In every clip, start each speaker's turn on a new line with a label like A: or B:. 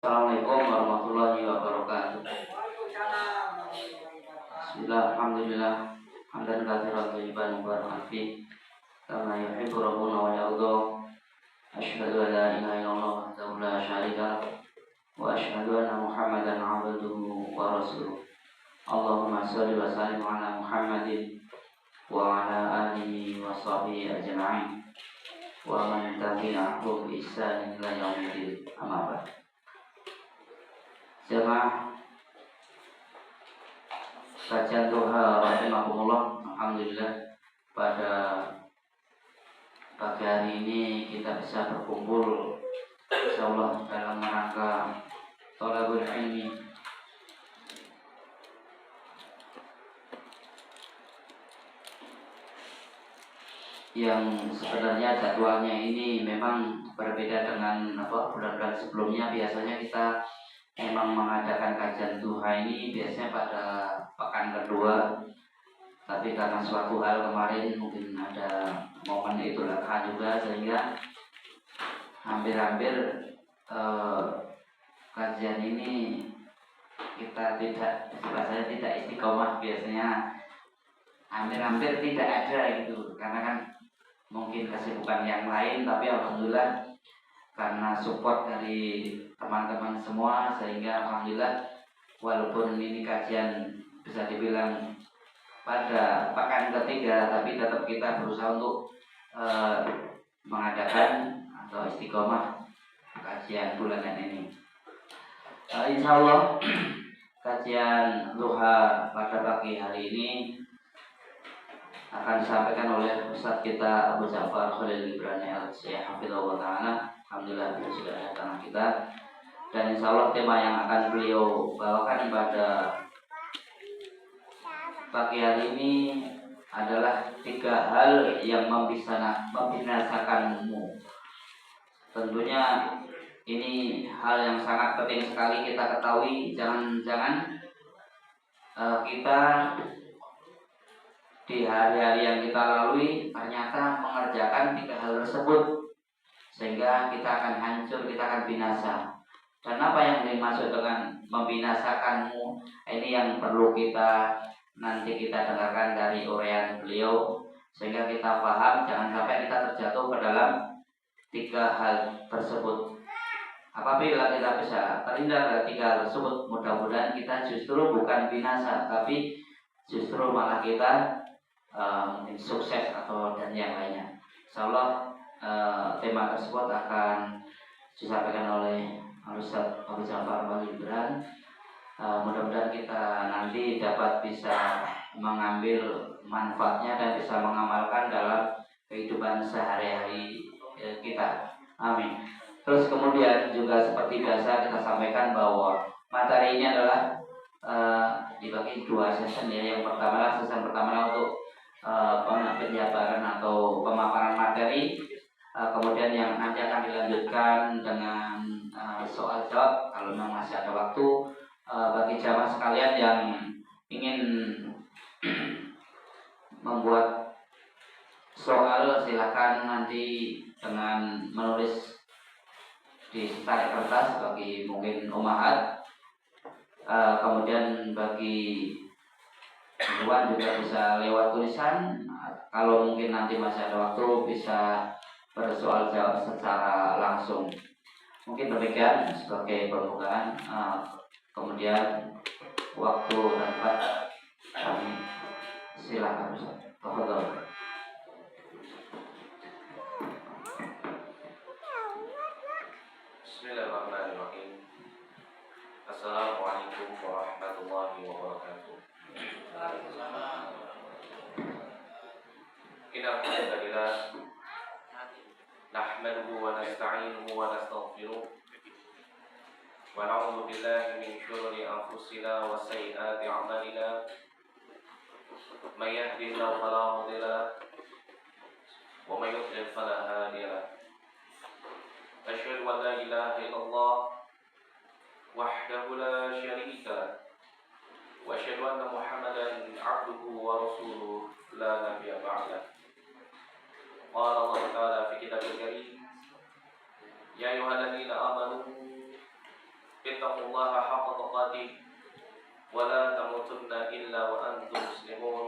A: Assalamualaikum warahmatullahi wabarakatuh. Bismillah, alhamdulillah, hamdan katsiran thayyiban mubarakan fi kama yuhibbu rabbuna wa yarda. Asyhadu an la ilaha illallah wahdahu la syarika lah wa asyhadu anna Muhammadan abduhu wa rasuluh. Allahumma shalli wa sallim ala Muhammadin wa ala alihi wa sahbihi ajma'in wa man tabi'ahum bi ihsanin ila yaumil amma ba'd. Jamaah kajian duha rahimakumullah, alhamdulillah pada pagi hari ini kita bisa berkumpul insyaallah dalam rangka thalabul ilmi yang sebenarnya jadwalnya ini memang berbeda dengan bulan-bulan sebelumnya. Biasanya kita memang mengadakan kajian duha ini biasanya pada pekan kedua, tapi karena suatu hal kemarin mungkin ada momen Idul Adha juga, sehingga hampir-hampir kajian ini kita tidak istiqomah. Biasanya hampir-hampir tidak ada gitu, karena kan mungkin kesibukan yang lain, tapi alhamdulillah karena support dari teman-teman semua, sehingga alhamdulillah walaupun ini kajian bisa dibilang pada pekan ketiga, tapi tetap kita berusaha untuk mengadakan atau istiqomah kajian bulanan ini. Insya Allah kajian duha pada pagi hari ini akan disampaikan oleh Ustaz kita Abu Ja'far Khalil Ibrani Al-Syekh Hafizahullah Ta'ala. Alhamdulillah beliau sudah ada tengah kita, dan insya Allah tema yang akan beliau bawakan pada pagi hari ini adalah 3 hal yang membinasakanmu. Tentunya ini hal yang sangat penting sekali kita ketahui. Jangan-jangan kita di hari-hari yang kita lalui ternyata mengerjakan 3 hal tersebut, sehingga kita akan hancur, kita akan binasa. Dan apa yang dimaksud dengan membinasakanmu, ini yang perlu nanti kita dengarkan dari uraian beliau, sehingga kita paham, jangan sampai kita terjatuh ke dalam 3 hal tersebut. Apabila kita bisa terhindar dari 3 hal tersebut, mudah-mudahan kita justru bukan binasa, tapi justru malah kita mungkin sukses dan yang lainnya. Insyaallah tema tersebut akan disampaikan oleh Ustaz Abu Ja'far Ibrani. Mudah-mudahan kita nanti dapat bisa mengambil manfaatnya dan bisa mengamalkan dalam kehidupan sehari-hari kita. Amin. Terus kemudian juga seperti biasa kita sampaikan bahwa materi ini adalah dibagi 2 sesi ya. Yang pertama untuk penjabaran atau pemaparan materi. Kemudian yang nanti akan dilanjutkan dengan soal jawab kalau memang masih ada waktu. Bagi jamaah sekalian yang ingin membuat soal, silakan nanti dengan menulis di tarik kertas bagi mungkin umahat. Kemudian bagi Iwan juga bisa lewat tulisan. Kalau mungkin nanti masih ada waktu bisa bersoal jawab secara langsung. Mungkin demikian sebagai pembukaan. Kemudian waktu dan tempat kami silakan Ustaz. Tafadhol.
B: Bismillahirrahmanirrahim. Assalamualaikum warahmatullahi wabarakatuh. Innal hamdalillah nahmaduhu wa nasta'inuhu wa nastaghfiruh wa na'udzu billahi min shururi anfusina wa sayyiati a'malina. May yahdihillahu fala mudilla lahu wa may yudlil fala hadiya lahu. Asyhadu an la ilaha illallah wahdahu la syarika lahu wa asyhadu anna Muhammadan 'abduhu wa rasuluhu la nabiyya ba'dah. Qala Allah Ta'ala fi kitabil karim, ya ayyuhalladzina amanu اتقوا الله حق تقاته ولا تموتن إلا وأنتم مسلمون.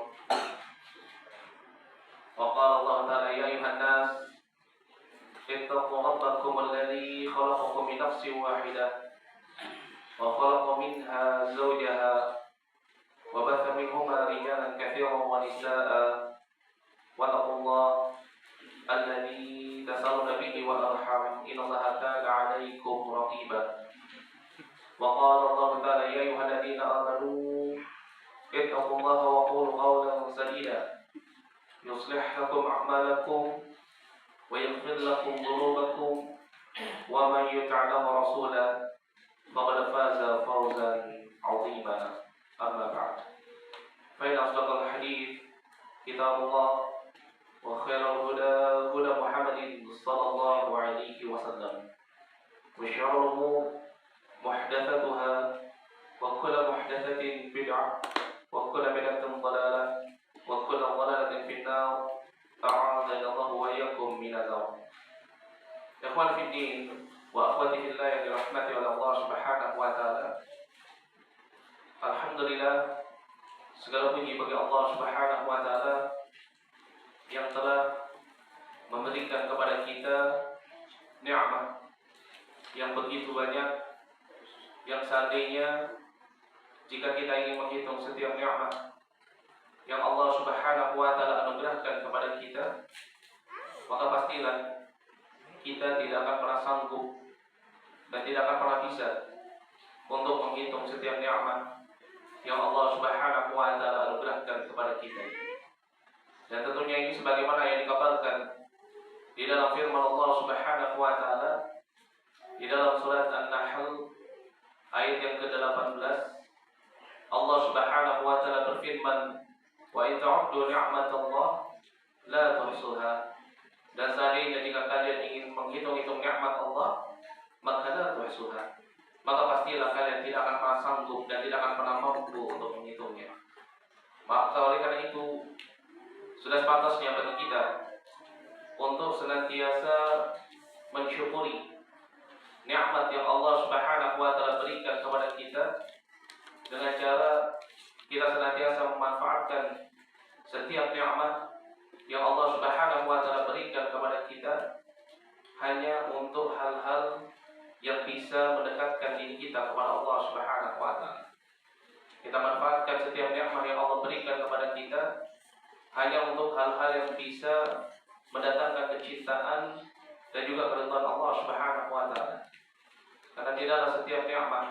B: وقال الله تعالى يا أيها الناس اتقوا ربكم الذي خلقكم من نفس واحدة وخلق منها زوجها وبث منهما رجالا كثيرا ونساء واتقوا الله الذي تسألون به والأرحام إن الله كان عليكم رقيبا. وقال الله تعالى يا أيها الذين آمنوا اتقوا الله وقولوا قولا سديدا يصلح لكم أعمالكم ويغفر لكم ذنوبكم ومن يطع الله ورسوله فقد فاز فوزا عظيما. أما بعد فإن أصدق الحديث كتاب الله وخير الهدى هدى محمد صلى الله عليه وسلم وشر الأمور محدثاتها وكل محدثة بدعة وكل بدعة ضلالة وكل ضلالة في النار أعاذنا الله وإياكم من النار. إخوان في الدين وأخواتي في الله yang dirahmati oleh Allah Subhanahu wa taala. Alhamdulillah, segala puji bagi Allah Subhanahu wa taala yang telah memberikan kepada kita nikmat yang begitu banyak, yang seandainya jika kita ingin menghitung setiap nikmat yang Allah Subhanahu wa taala anugerahkan kepada kita, maka pastilah kita tidak akan pernah sanggup dan tidak akan pernah bisa untuk menghitung setiap nikmat yang Allah Subhanahu wa taala anugerahkan kepada kita. Dan tentunya ini sebagaimana yang dikabarkan di dalam firman Allah Subhanahu wa taala di dalam surat An-Nahl ayat yang ke-18, Allah Subhanahu wa taala berfirman, "Wa in ta'uddu ni'matallah la tuhsuha." Dan seandainya jika kalian ingin menghitung-hitung nikmat Allah, maka la tuhsuha, maka pastilah kalian tidak akan pernah sanggup dan tidak akan pernah mampu untuk menghitungnya. Maka oleh karena itu sudah sepantasnya bagi kita untuk senantiasa mensyukuri nikmat yang Allah Subhanahu wa taala berikan kepada kita dengan cara kita senantiasa memanfaatkan setiap nikmat yang Allah Subhanahu wa taala berikan kepada kita hanya untuk hal-hal yang bisa mendekatkan diri kita kepada Allah Subhanahu wa taala. Kita manfaatkan setiap nikmat yang Allah berikan kepada kita hanya untuk hal-hal yang bisa mendatangkan kecintaan dan juga keridhaan Allah Subhanahu wa taala. Karena tidaklah setiap nikmat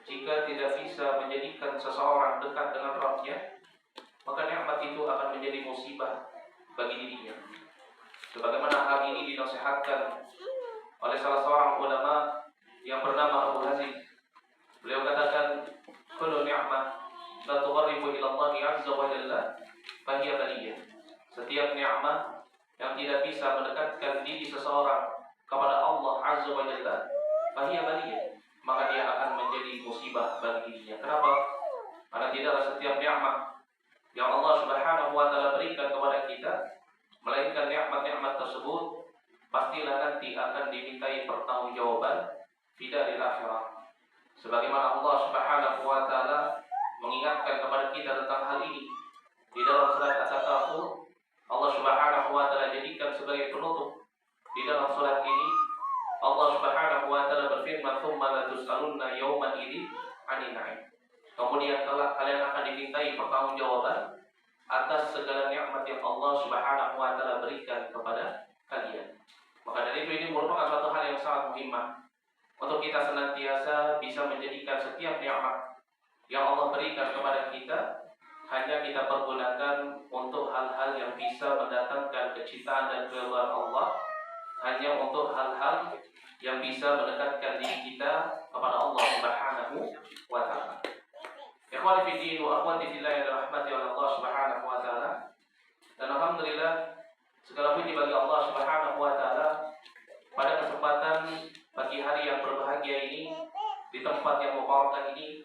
B: jika tidak bisa menjadikan seseorang dekat dengan Rabb-Nya, maka nikmat itu akan menjadi musibah bagi dirinya. Sebagaimana hal ini dinasihatkan oleh salah seorang ulama yang bernama Abu Hazim. Beliau katakan, "Kullu ni'mah la tuqarribu ila Allah 'azza wa jalla fa hiya baliyah." Setiap nikmat yang tidak bisa mendekatkan diri seseorang kepada Allah Azza wa Jalla, fa hiya baliyah, maka dia akan menjadi musibah bagi dirinya. Kenapa? Karena tidaklah setiap nikmat yang Allah Subhanahu wa taala berikan kepada kita, melainkan nikmat-nikmat tersebut pastilah nanti akan dimintai pertanggungjawaban di daril akhirah. Sebagaimana Allah Subhanahu wa taala mengingatkan kepada kita tentang hal ini di dalam surat At-Takatsur, Allah Subhanahu wa taala jadikan sebagai penutup di dalam surat ini. Allah Subhanahu wa taala berfirman, "Tsumma la tus'alunna yawman idzin 'anil na'im." Kemudian kelak kalian akan dimintai pertanggungjawaban atas segala nikmat yang Allah Subhanahu wa taala berikan kepada kalian. Maka dari itu ini merupakan suatu hal yang sangat muhimmah untuk kita senantiasa bisa menjadikan setiap nikmat yang Allah berikan kepada kita hanya kita pergunakan untuk hal-hal yang bisa mendatangkan kecintaan dan keridhaan Allah, hanya untuk hal-hal yang bisa mendekatkan diri kita kepada Allah Subhanahu wa taala. Ikhwani fi din wa akhwati fillah yang dirahmati oleh Allah Subhanahu wa taala. Dan alhamdulillah segala puji bagi Allah Subhanahu wa taala pada kesempatan pagi hari yang berbahagia ini di tempat yang mubarak ini,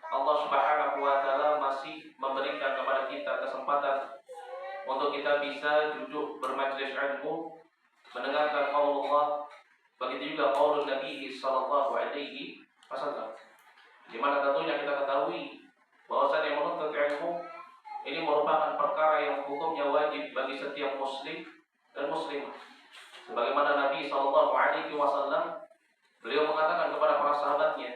B: Allah Subhanahu wa taala masih memberikan kepada kita kesempatan untuk kita bisa duduk bermajlis ilmu, mendengarkan qaulullah, begitu juga qaulun Nabi sallallahu alaihi Wasallam. Di mana tentunya kita ketahui bahwasanya menuntut ilmu ini merupakan perkara yang hukumnya wajib bagi setiap muslim dan muslimah. Sebagaimana Nabi Shallallahu Alaihi Wasallam beliau mengatakan kepada para sahabatnya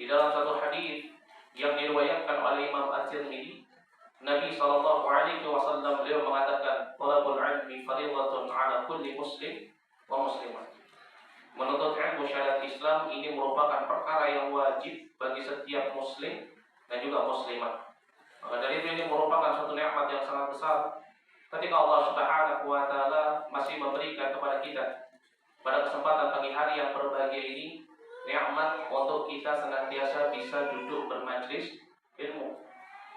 B: di dalam satu hadis yang diriwayatkan oleh Imam At-Tirmidzi, Nabi Shallallahu Alaihi Wasallam beliau mengatakan, "Talabul ilmi fardhatun ala kulli muslim wa muslimah." Menuntut ilmu syariat Islam ini merupakan perkara yang wajib bagi setiap muslim dan juga muslimah. Maka dari itu ini merupakan suatu nikmat yang sangat besar ketika Allah Subhanahu wa taala masih memberikan kepada kita pada kesempatan pagi hari yang berbahagia ini nikmat untuk kita senantiasa bisa duduk bermajlis ilmu.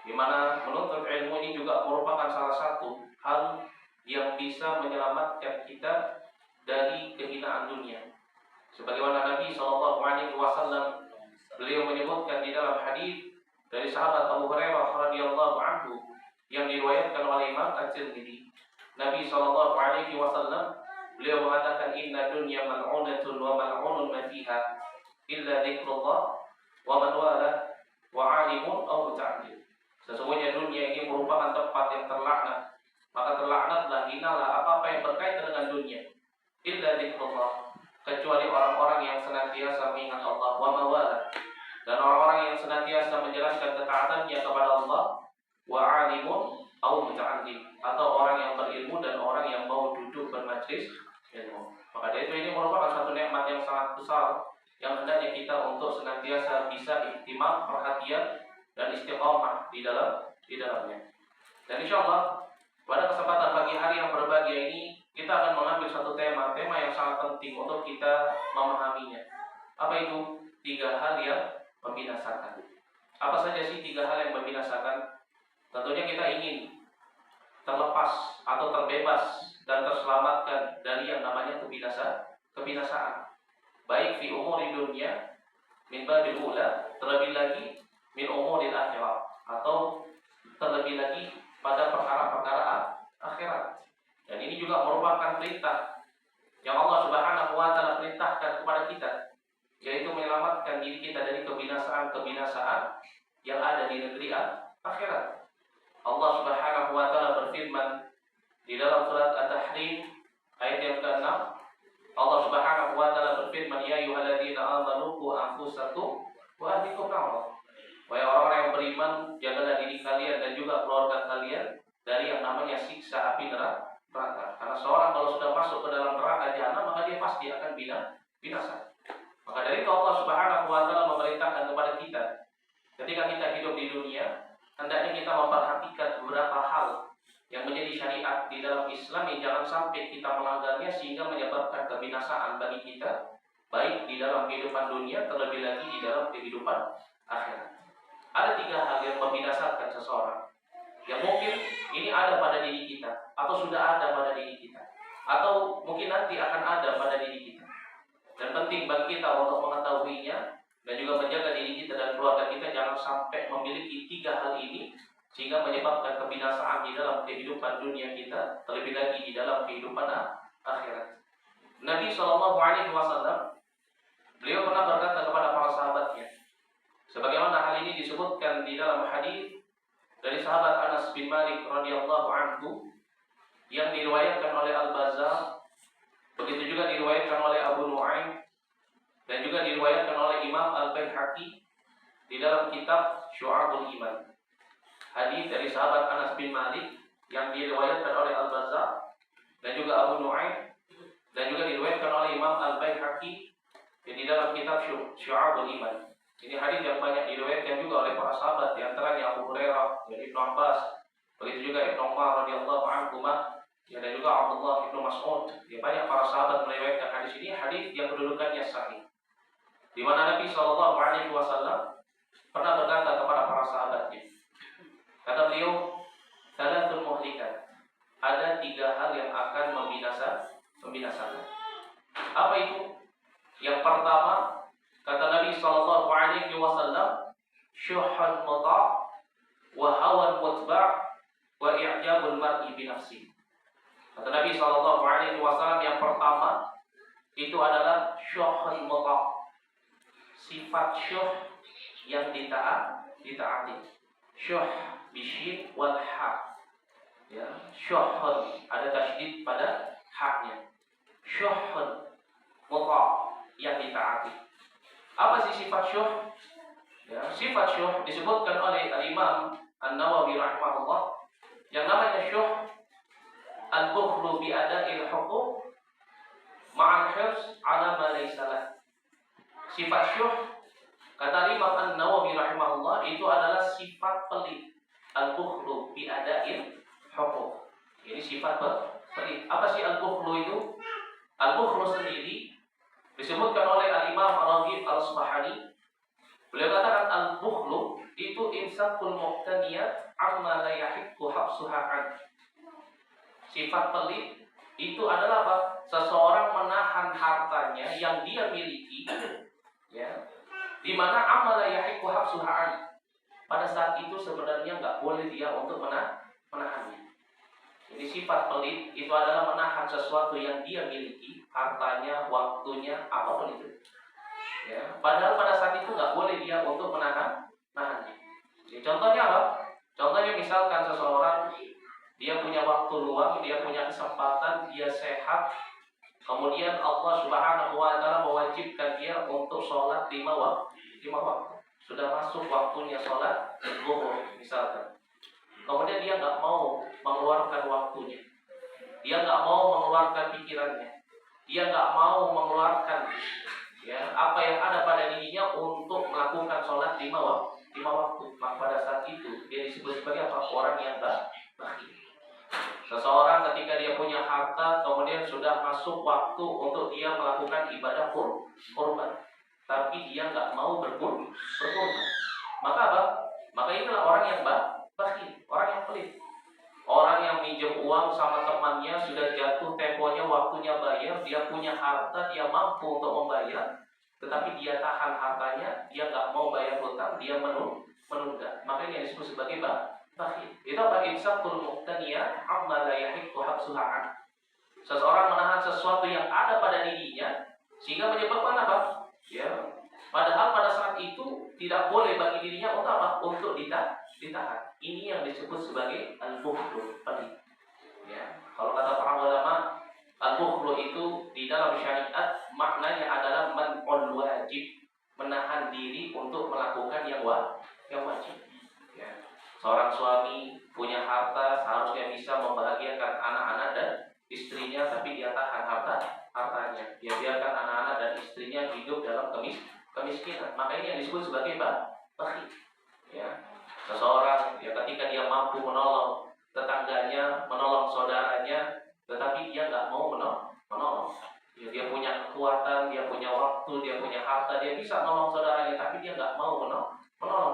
B: Di mana menuntut ilmu ini juga merupakan salah satu hal yang bisa menyelamatkan kita dari kehinaan dunia. Sebagaimana Nabi Shallallahu Alaihi Wasallam beliau menyebutkan di dalam hadis dari sahabat Abu Hurairah radhiyallahu anhu yang diriwayatkan oleh Imam At-Tirmidzi, Nabi Shallallahu Alaihi Wasallam beliau mengatakan, "Inna dunya mal'unatun wa mal'unun ma fiha illa dzikrullah wa man wala wa 'alimun aw muta'allim." Sesungguhnya dunia ini merupakan tempat yang terlaknat, maka terlaknatlah, hinalah apa-apa yang berkaitan dengan dunia, illa dzikrullah, kecuali orang-orang yang senantiasa mengingat Allah, wa mawala, dan orang-orang yang senantiasa menjelaskan ketaatannya kepada Allah, wa alimun au muta'allim, atau orang yang berilmu dan orang yang mau duduk bermajlis ilmu. Maka dari itu ini merupakan satu nikmat yang sangat besar yang hendaknya kita untuk senantiasa bisa ihtimam, perhatian dan istiqamah di dalamnya. Dan insyaallah pada kesempatan pagi hari yang berbahagia ini kita akan mengambil satu tema yang sangat penting untuk kita memahaminya. Apa itu? 3 hal yang membinasakan. Apa saja sih 3 hal yang membinasakan? Tentunya kita ingin terlepas atau terbebas dan terselamatkan dari yang namanya kebinasaan. Baik fi umuri dunia min babil ula, terlebih lagi min umuril akhirat, atau terlebih lagi pada perkara-perkara akhirat. Dan ini juga merupakan perintah yang Allah Subhanahu wa taala perintahkan kepada kita, yaitu menyelamatkan diri kita dari kebinasaan-kebinasaan yang ada di negeri akhirat. Allah Subhanahu wa taala berfirman di dalam surat At-Tahrim ayat yang ke-6. Allah Subhanahu wa taala berfirman, "Ya ayyuhalladzina amanu qu anfusakum wa ahlikum nar." Wahai orang-orang yang beriman, jagalah diri kalian dan juga keluarga kalian dari yang namanya siksa api neraka. Karena seorang kalau sudah masuk ke dalam neraka jahanam, maka dia pasti akan binasa. Maka dari itu Allah Subhanahu wa taala memerintahkan kepada kita ketika kita hidup di dunia, hendaknya kita memperhatikan beberapa hal yang menjadi syariat di dalam Islam yang jangan sampai kita melanggarnya sehingga menyebabkan kebinasaan bagi kita, baik di dalam kehidupan dunia terlebih lagi di dalam kehidupan akhirat. Ada 3 hal yang membinasakan seseorang yang mungkin ini ada pada diri kita, atau sudah ada pada diri kita, atau mungkin nanti akan ada pada diri kita. Dan penting bagi kita untuk mengetahuinya dan juga menjaga diri kita dan keluarga kita jangan sampai memiliki 3 hal ini sehingga menyebabkan kebinasaan di dalam kehidupan dunia kita, terlebih lagi di dalam kehidupan akhirat. Nabi Shallallahu Alaihi Wasallam beliau pernah berkata kepada para sahabatnya, sebagaimana hal ini disebutkan di dalam hadis dari sahabat Anas bin Malik radhiyallahu anhu yang diriwayatkan oleh Al-Bazzar, begitu juga diriwayatkan oleh Abu Nu'aim dan juga diriwayatkan oleh Imam Al-Baihaqi di dalam kitab Syu'abul Iman. Hadis dari sahabat Anas bin Malik yang diriwayatkan oleh Al-Bazzar dan juga Abu Nu'aim dan juga diriwayatkan oleh Imam Al-Baihaqi di dalam kitab Syu'abul Iman. Ini hadis yang banyak diriwayatkan juga oleh para sahabat, di antaranya Abu Hurairah, Ibnu Abbas, begitu juga Ibnu Umar radhiyallahu anhu, dan juga Abdullah bin Mas'ud. Banyak para sahabat meriwayatkan hadis ini, hadis yang kedudukannya sahih. Di mana Nabi Shallallahu Alaihi Wasallam pernah berkata kepada para sahabatnya, kata beliau, "Thalathun muhlikat." Ada 3 hal yang akan membinasakan. Apa itu? Yang pertama, kata Nabi Shallallahu Alaihi Wasallam, syuhhun muta' wa hawan mutba' wa i'jabul mar'i bi nafsi. Kata Nabi Shallallahu Alaihi Wasallam, yang pertama itu adalah syuhhun muta', sifat syuh yang ditaati. Syuh bisyin wal ha. Ya, syuhun ada tasydid pada haknya. Syuhun muta yang ditaati. Apa sih sifat syuh? Ya, sifat syuh disebutkan oleh Al-Imam An-Nawawi rahimahullah. Yang namanya syuh al-bukhlu bi ada'il huquq ma'al hirs 'ala ma laysa lah. Sifat syuh kata Imam An-Nawawi rahimahullah itu adalah sifat pelit. Al-bukhlu bi ada'il huquq. Ini sifat pelit. Apa sih al-bukhlu itu? Al-bukhlu sendiri disebutkan oleh Al-Imam Ar-Raghib Al-Asbahani. Beliau katakan al-bukhlu itu imsakul muqtaniyat amma la yahiqqu habsuha an. Sifat pelit itu adalah apa? Seseorang menahan hartanya yang dia miliki, ya, di mana amma la yahiqqu habsuha an. Pada saat itu sebenarnya nggak boleh dia untuk menahannya. Jadi sifat pelit itu adalah menahan sesuatu yang dia miliki, hartanya, waktunya, apapun itu. Ya, padahal pada saat itu nggak boleh dia untuk menahannya. Jadi contohnya apa? Contohnya misalkan seseorang dia punya waktu luang, dia punya kesempatan, dia sehat, kemudian Allah Subhanahu wa taala mewajibkan dia untuk sholat 5 waktu. Sudah masuk waktunya sholat zuhur misalkan. Kemudian dia nggak mau mengeluarkan waktunya, dia nggak mau mengeluarkan pikirannya, dia nggak mau mengeluarkan apa yang ada pada dirinya untuk melakukan sholat 5 waktu. Maka pada saat itu dia disebut sebagai apa? Orang yang bakhil. Seseorang ketika dia punya harta, kemudian sudah masuk waktu untuk dia melakukan ibadah kurban, tapi dia nggak mau berkurban. Maka apa? Maka itulah orang yang bakhil, orang yang pelit. Orang yang minjem uang sama temannya, sudah jatuh temponya, waktunya bayar, dia punya harta, dia mampu untuk membayar, tetapi dia tahan hartanya, dia nggak mau bayar hutang, dia menunda. Makanya disebut sebagai bakhil. Itu apa? Imsakul muqtaniyat amma la yahiqqu habsuha an. Seseorang menahan sesuatu yang ada pada dirinya sehingga menyebabkan apa? Ya, padahal pada saat itu tidak boleh bagi dirinya untuk apa? Untuk ditahan. Ini yang disebut sebagai al-bukhlu, pelit. Ya, kalau kata para ulama, al-bukhlu itu di dalam syariat maknanya adalah man'ul wajib, menahan diri untuk melakukan yang wajib. Ya. Seorang suami punya harta, seharusnya bisa membahagiakan anak-anak dan istrinya, tapi dia tahan hartanya. Dia biarkan anak-anak dan istrinya hidup dalam kemiskinan. Maka ini yang disebut sebagai bakhil. Ya. Seseorang ya ketika dia mampu menolong tetangganya, menolong saudaranya, tetapi dia nggak mau menolong. Ya, dia punya kekuatan, dia punya waktu, dia punya harta, dia bisa menolong saudaranya, tapi dia nggak mau menolong.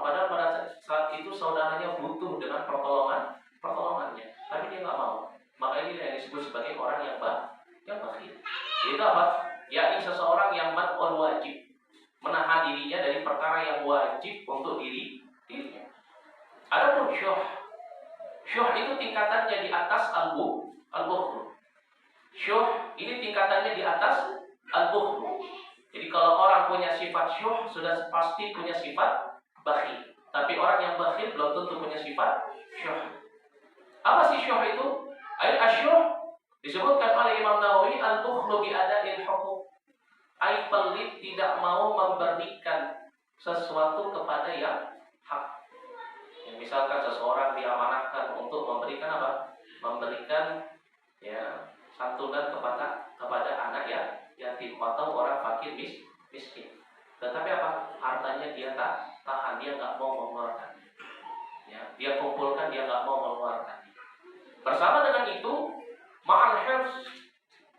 B: Padahal pada saat itu saudaranya butuh dengan pertolongannya, tapi dia nggak mau. Maka ini yang disebut sebagai orang yang bakhil. Itu apa? Yakni seseorang yang man'ul wajib, menahan dirinya dari perkara yang wajib untuk dirinya. Adapun syuh itu tingkatannya di atas al-bukhlu. Syuh ini tingkatannya di atas al-bukhlu. Jadi kalau orang punya sifat syuh, sudah pasti punya sifat bakhil. Tapi orang yang bakhil belum tentu punya sifat syuh. Apa sih syuh itu? Asyuh disebutkan oleh Imam Nawawi al-bukhlu bi ada'il huquq. Pelit tidak mau memberikan sesuatu kepada yang hak. Misalkan seseorang diamanahkan untuk memberikan apa? Memberikan santunan kepada anak yatim atau orang fakir miskin. Tetapi apa? Hartanya dia tahan, dia nggak mau mengeluarkan. Ya, dia kumpulkan, dia nggak mau mengeluarkan. Bersama dengan itu, ma'al hirs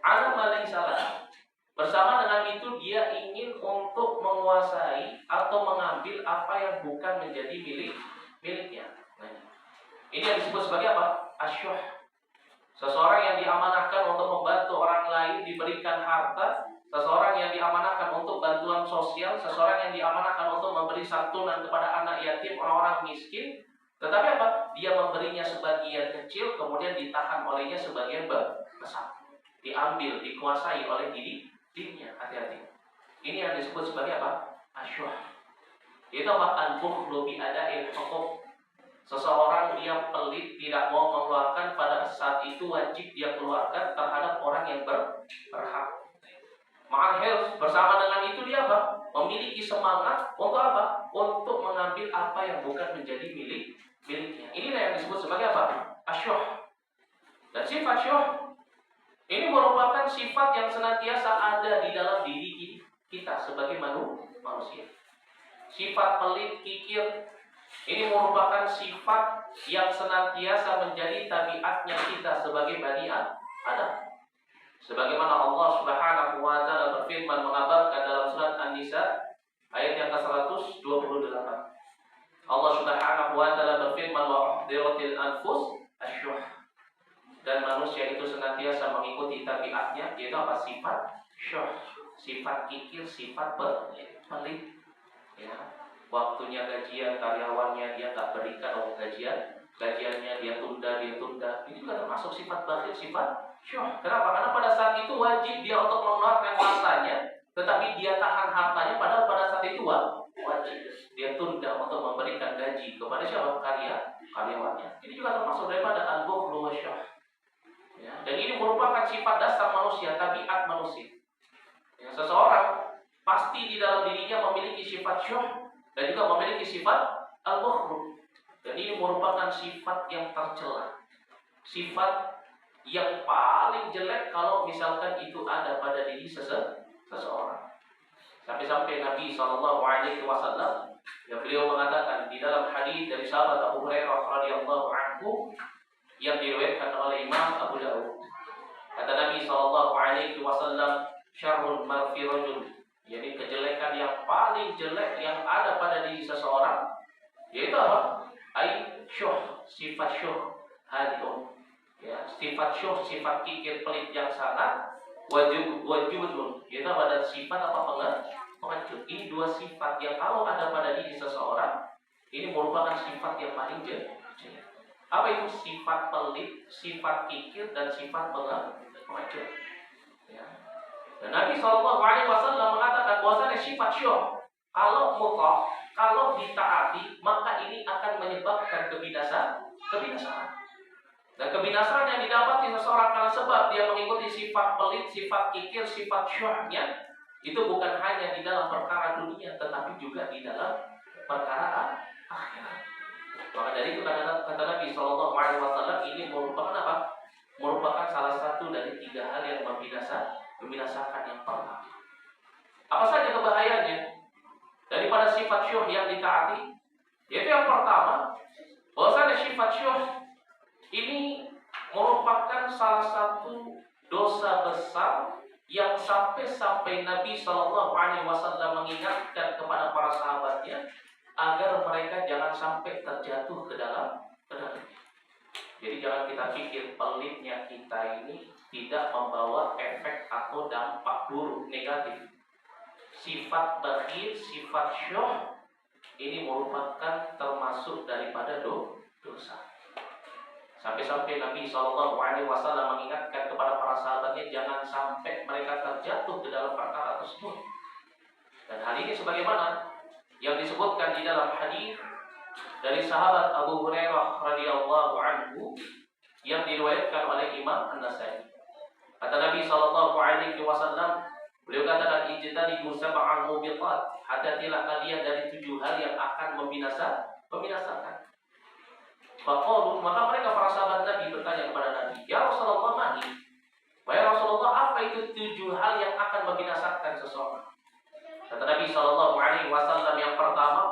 B: 'ala ma laysa lahu. Bersama dengan itu dia ingin untuk menguasai atau mengambil apa yang bukan menjadi miliknya. Nah, ini yang disebut sebagai apa? Asyuh. Seseorang yang diamanahkan untuk membantu orang lain diberikan harta, seseorang yang diamanahkan untuk bantuan sosial, seseorang yang diamanahkan untuk memberi santunan kepada anak yatim, orang-orang miskin, tetapi apa? Dia memberinya sebagian kecil, kemudian ditahan olehnya sebagian besar, diambil, dikuasai oleh dirinya. Hati-hati. Ini yang disebut sebagai apa? Asyuh. Itu apa? Al-bukhlu bi ada'il huquq. Seseorang dia pelit, tidak mau mengeluarkan, pada saat itu wajib dia keluarkan terhadap orang yang berhak. Ma'al bersama dengan itu dia apa? Memiliki semangat untuk apa? Untuk mengambil apa yang bukan menjadi miliknya. Inilah yang disebut sebagai apa? Asyuh. Dan sifat syuh ini merupakan sifat yang senantiasa ada di dalam diri kita sebagai manusia. Sifat pelit, kikir, ini merupakan sifat yang senantiasa menjadi tabiatnya kita sebagai Bani Adam. Sebagaimana Allah Subhanahu wa taala berfirman mengabarkan dalam surat An-Nisa ayat yang ke-128. Allah Subhanahu wa taala berfirman wa uhdiratil anfus asyuh. Dan manusia itu senantiasa mengikuti tabiatnya, yaitu apa? Sifat syuh, sifat kikir, sifat pelit. Ya, waktunya gajian karyawannya dia tak berikan gajiannya dia tunda. Ini juga termasuk sifat bakhil, sifat syuh. Kenapa? Karena pada saat itu wajib dia untuk mengeluarkan hartanya, tetapi dia tahan hartanya, padahal pada saat itu wajib dia tunda untuk memberikan gaji kepada siapa? Karyawannya. Ini juga termasuk daripada al-bukhlu wa syuh. Ya, dan ini merupakan sifat dasar manusia, tabiat manusia. Ya, seseorang pasti di dalam dirinya memiliki sifat syuh dan juga memiliki sifat al-bukhlu. Dan ini merupakan sifat yang tercela, sifat yang paling jelek kalau misalkan itu ada pada diri seseorang. Sampai-sampai Nabi SAW, yang beliau mengatakan di dalam hadis dari sahabat Abu Hurairah radhiyallahu anhu yang diriwayatkan oleh Imam Abu Dawud. Kata Nabi SAW, syarrul mar'i rajul, jadi kejelekan yang paling jelek yang ada pada diri seseorang yaitu apa? Ai syuh, sifat syuh hadun. Ya, sifat syuh, sifat kikir pelit yang sangat wajibun. Yaitu pada sifat apa? Pengecut. Ini dua sifat yang kalau ada pada diri seseorang, ini merupakan sifat yang paling jelek. Apa itu? Sifat pelit, sifat kikir, dan sifat pengecut. Ya. Dan Nabi SAW mengatakan bahwasanya sifat syuh kalau mutlak, kalau ditaati, maka ini akan menyebabkan kebinasaan. Dan kebinasaan yang didapati seseorang karena sebab dia mengikuti sifat pelit, sifat kikir, sifat syuhnya, itu bukan hanya di dalam perkara dunia, tetapi juga di dalam perkara akhirat. Maka dari itu kata Nabi SAW, ini merupakan apa? Merupakan salah satu dari 3 hal yang membinasakan yang pertama. Apa saja kebahayaannya daripada sifat syuh yang ditaati? Yaitu yang pertama, bahwasanya sifat syuh ini merupakan salah satu dosa besar yang sampai Nabi SAW mengingatkan kepada para sahabatnya agar mereka jangan sampai terjatuh ke dalam. Jadi jangan kita pikir pelitnya kita ini tidak membawa efek atau dampak buruk negatif. Sifat bakhil, sifat syuh ini merupakan termasuk daripada dosa. Sampai Nabi SAW mengingatkan kepada para sahabatnya jangan sampai mereka terjatuh ke dalam perkara tersebut. Dan hal ini sebagaimana yang disebutkan di dalam hadis dari sahabat Abu Hurairah radhiyallahu anhu yang diriwayatkan oleh Imam An-Nasai. Kata Nabi SAW, beliau katakan ijtanibu sab'al mubiqat, hati-hatilah kalian dari 7 hal yang akan membinasakan. Faqalu, maka mereka para sahabat Nabi bertanya kepada Nabi, ya Rasulullah, mahi? Wahai Rasulullah, apa itu 7 hal yang akan membinasakan seseorang? Kata Nabi SAW, yang pertama,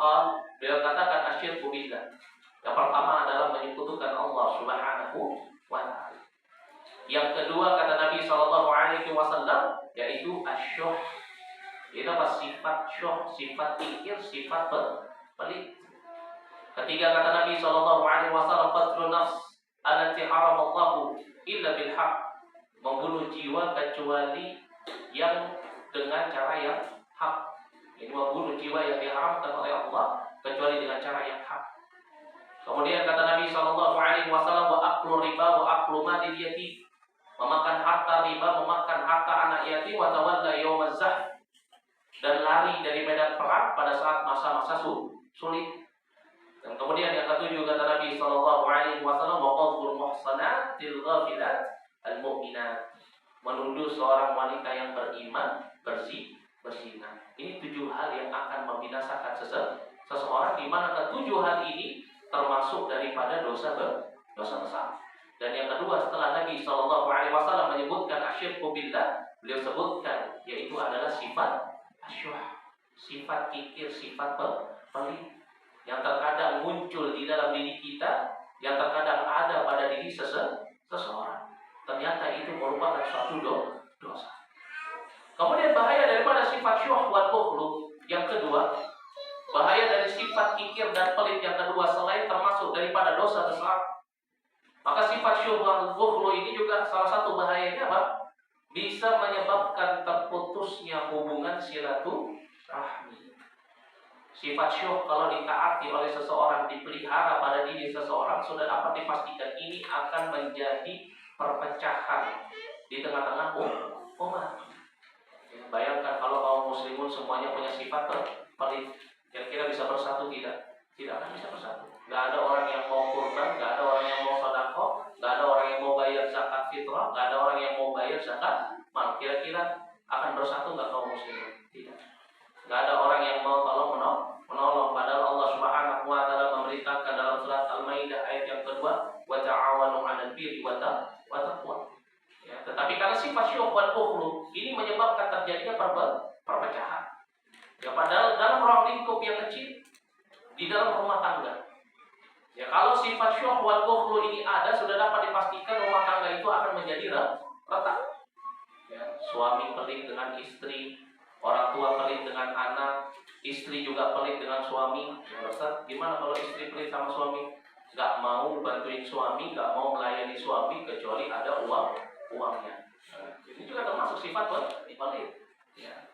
B: beliau katakan asyirku billah. Yang pertama adalah menyekutukan Allah Subhanahu wa ta'ala. Yang kedua kata Nabi SAW, yaitu asyuh. Itu apa? Sifat syuh, sifat kikir, sifat pelit. Ketiga kata Nabi SAW, qatlun nafs allati haramallahu illa bil haqq, membunuh jiwa kecuali yang dengan cara yang hak. Ini membunuh jiwa yang diharamkan oleh Allah kecuali dengan cara yang hak. Kemudian kata Nabi SAW, wa aklu riba wa aklu mali yatim, memakan harta riba, memakan harta anak yatim, wa tawalla yaumaz zahf, dan lari dari medan perang pada saat masa-masa sulit. Dan kemudian yang ketujuh kata Nabi sallallahu alaihi wasallam, wa qadhful muhsanatil ghafilat al mu'minat, menuduh seorang wanita yang beriman berzina. Ini 7 hal yang akan membinasakan seseorang, di mana ketujuh hal ini termasuk daripada dosa besar. Dan yang kedua, setelah Nabi sallallahu alaihi wasallam menyebutkan asyirku billah, beliau sebutkan yaitu adalah sifat asyuh, sifat kikir, sifat pelit yang terkadang muncul di dalam diri kita, yang terkadang ada pada diri seseorang. Ternyata itu merupakan suatu dosa. Kemudian bahaya daripada sifat syuh wal bukhlu yang kedua, bahaya dari sifat kikir dan pelit yang kedua, selain termasuk daripada dosa besar, maka sifat syuh wal bukhlu ini juga salah satu bahayanya apa? Bisa menyebabkan terputusnya hubungan silaturahmi. Sifat syuh kalau ditaati oleh seseorang, dipelihara pada diri seseorang, sudah dapat dipastikan ini akan menjadi perpecahan di tengah-tengah umat. Bayangkan kalau kaum muslimun semuanya punya sifat pelit, kira-kira bisa bersatu tidak? Tidak akan bisa bersatu. Gak ada orang yang mau kurban, gak ada orang yang mau sedekah, gak ada orang yang mau bayar zakat fitrah, gak ada orang yang mau bayar zakat mal. Kira-kira akan bersatu gak kaum muslimun? Tidak. Gak ada orang yang mau menolong. Padahal Allah Subhanahu wa taala memberitakan dalam surat Al-Maidah ayat yang kedua, wa ta'awanu 'alal birri wa taqwa. Ya, tetapi karena sifat syuh wal bukhlu ini menyebabkan terjadinya perpecahan. Ya, padahal dalam ruang lingkup yang kecil di dalam rumah tangga. Ya, kalau sifat syuh wal bukhlu ini ada, sudah dapat dipastikan rumah tangga itu akan menjadi retak. Ya, suami pelit dengan istri, orang tua pelit dengan anak, istri juga pelit dengan suami. Ya, Ustaz, gimana kalau istri pelit sama suami? Gak mau bantuin suami, gak mau melayani suami kecuali ada uangnya. Nah, ini juga termasuk sifat pelit. Ya.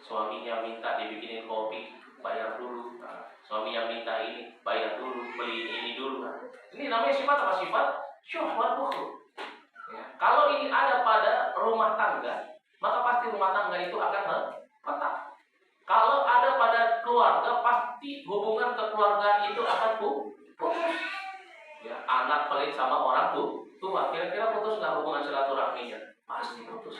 B: Suaminya minta dibikinin kopi, bayar dulu. Nah, suami yang minta ini, bayar dulu, beli ini dulu. Nah, ini namanya sifat apa? Sifat syuh wal bukhlu. Ya. Kalau ini ada pada rumah tangga, maka pasti rumah tangga itu akan retak. Kalau ada pada keluarga, pasti hubungan kekeluargaan itu akan putus. Ya, anak pelit sama orang tua, kira-kira putus nggak hubungan silaturahminya? Pasti putus.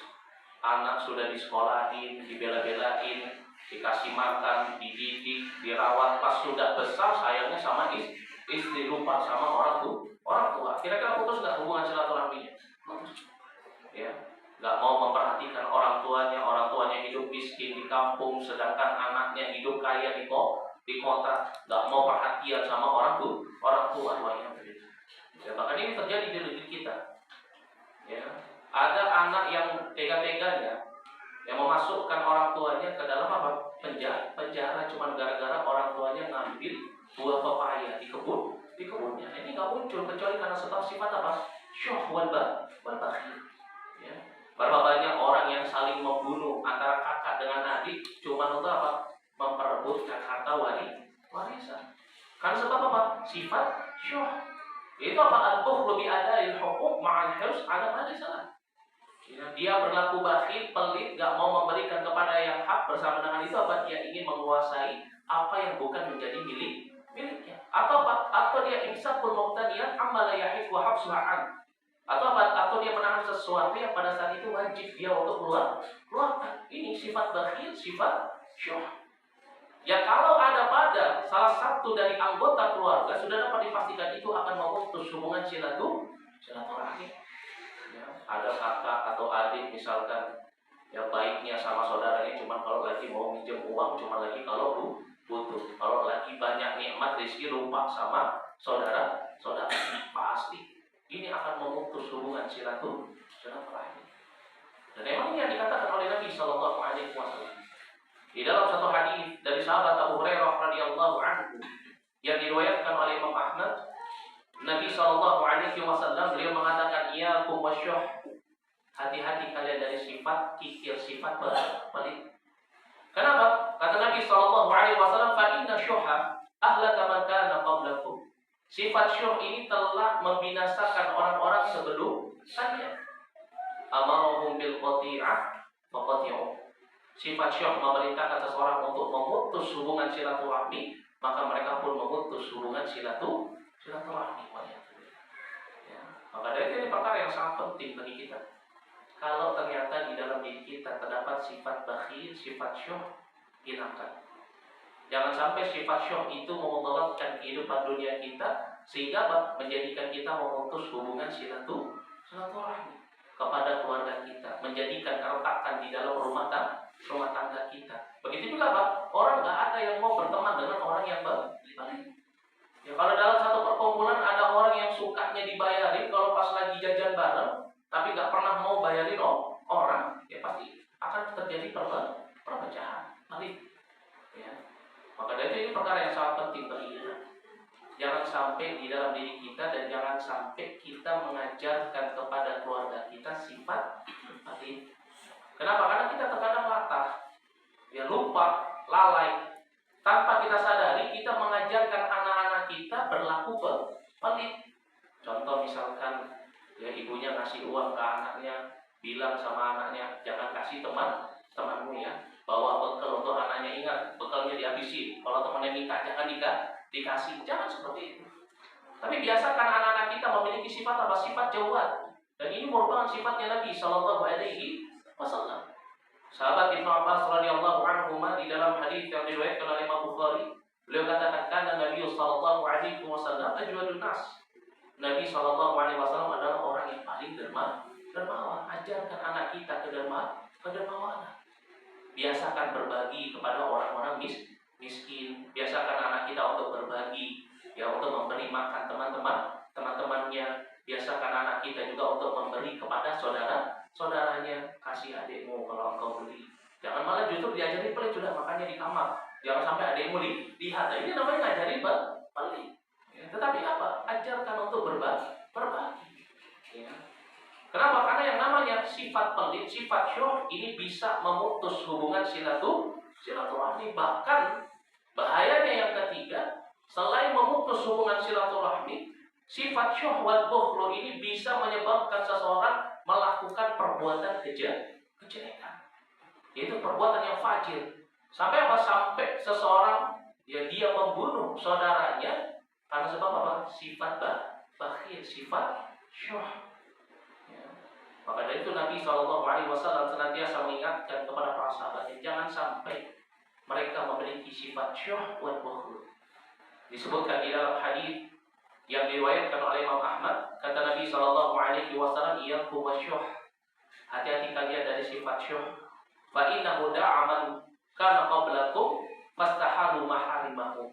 B: Anak sudah disekolahin, dibela-belain, dikasih makan, dididik, dirawat, pas sudah besar sayangnya sama istri, lupa sama orang tua. Kira-kira putus nggak hubungan silaturahminya? Putus. Ya, nggak mau memperhatikan orang tuanya hidup miskin di kampung, sedangkan anaknya hidup kaya di kota, nggak mau perhatian sama orang tua. Ya, bahkan ini terjadi di negeri kita. Ya, ada anak yang tega-teganya yang memasukkan orang tuanya ke dalam apa? Penjara cuma gara-gara orang tuanya ngambil buah pepaya di kebunnya. Ini nggak muncul kecuali karena sebab sifat apa? Syuh wal bakhil. Ya. Berapa banyak orang yang saling membunuh antara kakak dengan adik cuma untuk apa? Memperebutkan harta warisan. Karena sebab apa? Sifat syuh. Itu apa? Al-bukhlu bi ada'il huquq ma'al hirs 'ala ma salah. Dia berlaku bakhil, pelit, gak mau memberikan kepada yang hak, bersama dengan itu apa? Dia ingin menguasai apa yang bukan menjadi miliknya. Atau apa? Atau dia imsakul muqtadiyan amma la yahiq wa habsuha'an. Atau apa? Atau dia menahan sesuatu yang pada saat itu wajib dia untuk keluarkan. Ini sifat bakhil, sifat syuh. Ya, kalau ada pada salah satu dari anggota keluarga, sudah dapat dipastikan itu akan memutus hubungan silaturahmi. Ya, ada kakak atau adik misalkan, ya baiknya sama saudaranya cuma kalau lagi mau minjem uang, cuma lagi kalau butuh. Kalau lagi banyak nikmat rezeki, lupa sama saudara, pasti ini akan memutus hubungan silaturahmi. Dan memang ini yang dikatakan oleh Nabi Shallallahu Alaihi Wasallam di dalam satu hadis dari sahabat Abu Hurairah radhiyallahu anhu yang diriwayatkan oleh Imam Ahmad. Nabi Shallallahu Alaihi Wasallam beliau mengatakan, iyyakum wasyuh, hati-hati kalian dari sifat kikir, sifat pelit. Kenapa? Kata Nabi Shallallahu Alaihi Wasallam, fa inna syuha ahlaka man kana qablakum. Sifat syuh ini telah membinasakan orang-orang sebelum kalian. Amarahum bil qati'ah faqati'u. Sifat syuh memerintahkan seseorang untuk memutus hubungan silaturahmi, maka mereka pun memutus hubungan silaturahmi. Ya. Maka dari ini perkara yang sangat penting bagi kita. Kalau ternyata di dalam diri kita terdapat sifat bakhil, sifat syuh, hilangkan. Jangan sampai sifat syuh itu memudaratkan kehidupan dunia kita sehingga menjadikan kita memutus hubungan silaturahmi kepada keluarga kita, menjadikan keretakan di dalam rumah tangga kita. Begitu juga Pak, orang nggak ada yang mau berteman dengan orang yang baik. Ya, kalau dalam satu perkumpulan ada orang yang sukanya dibayarin kalau pas lagi jajan bareng, tapi nggak pernah mau bayarin orang, ya pasti akan terjadi perpecahan. Nanti, ya. Maka dari ini perkara yang sangat penting bagi kita. Jangan sampai di dalam diri kita dan jangan sampai kita mengajarkan kepada keluarga kita sifat seperti ini. Kenapa? Karena kita terkadang latah, ya lupa, lalai. Tanpa kita sadari, kita mengajarkan anak-anak kita berlaku pelit. Contoh misalkan, ya ibunya ngasih uang ke anaknya, bilang sama anaknya, jangan kasih temanmu ya, bawa bekal untuk anaknya, ingat bekalnya dihabisin. Kalau temannya minta jangan dikasih, jangan seperti itu. Tapi biasakan anak-anak kita memiliki sifat apa? Sifat jawad. Dan ini merupakan sifatnya Nabi Shallallahu Alaihi Wasallam. Sahabat Ibnu Abbas radhiyallahu anhu di dalam hadis yang diriwayatkan oleh Imam Bukhari, beliau katakan karena Nabi Shallallahu Alaihi Wasallam ajwadun nas. Nabi Shallallahu Alaihi Wasallam adalah orang yang paling dermawan. Ajarkan anak kita kedermawanan. Biasakan berbagi kepada orang-orang miskin. Biasakan anak kita untuk berbagi, ya untuk memberi makan teman-temannya. Biasakan anak kita juga untuk memberi kepada saudaranya. Kasih adikmu kalau engkau beli. Jangan malah justru diajari pelit, sudah makannya di kamar. Jangan sampai adikmu lihat. Ini namanya ngajarin pelit. Ya, tetapi apa? Ajarkan untuk berbagi. Ya. Kenapa? Karena yang namanya sifat pelit, sifat syuh ini bisa memutus hubungan silaturahmi. Bahkan bahayanya yang ketiga, selain memutus hubungan silaturahmi, sifat syuh wal bukhlu ini bisa menyebabkan seseorang melakukan perbuatan kejelekan, yaitu perbuatan yang fajir. Sampai apa? Sampai seseorang dia membunuh saudaranya karena sebab apa? Sifat bakhil, sifat syuh. Ya. Maka dari itu Nabi SAW senantiasa mengingatkan kepada para sahabatnya, jangan sampai mereka memiliki sifat syuh wal bukhlu. Disebutkan di dalam hadis yang diriwayatkan oleh Imam Ahmad, kata Nabi SAW, iyyakum wasyuh, hati-hati kalian dari sifat syuh. Fa innahu da'aman kana qablakum fastahalu maharimahu.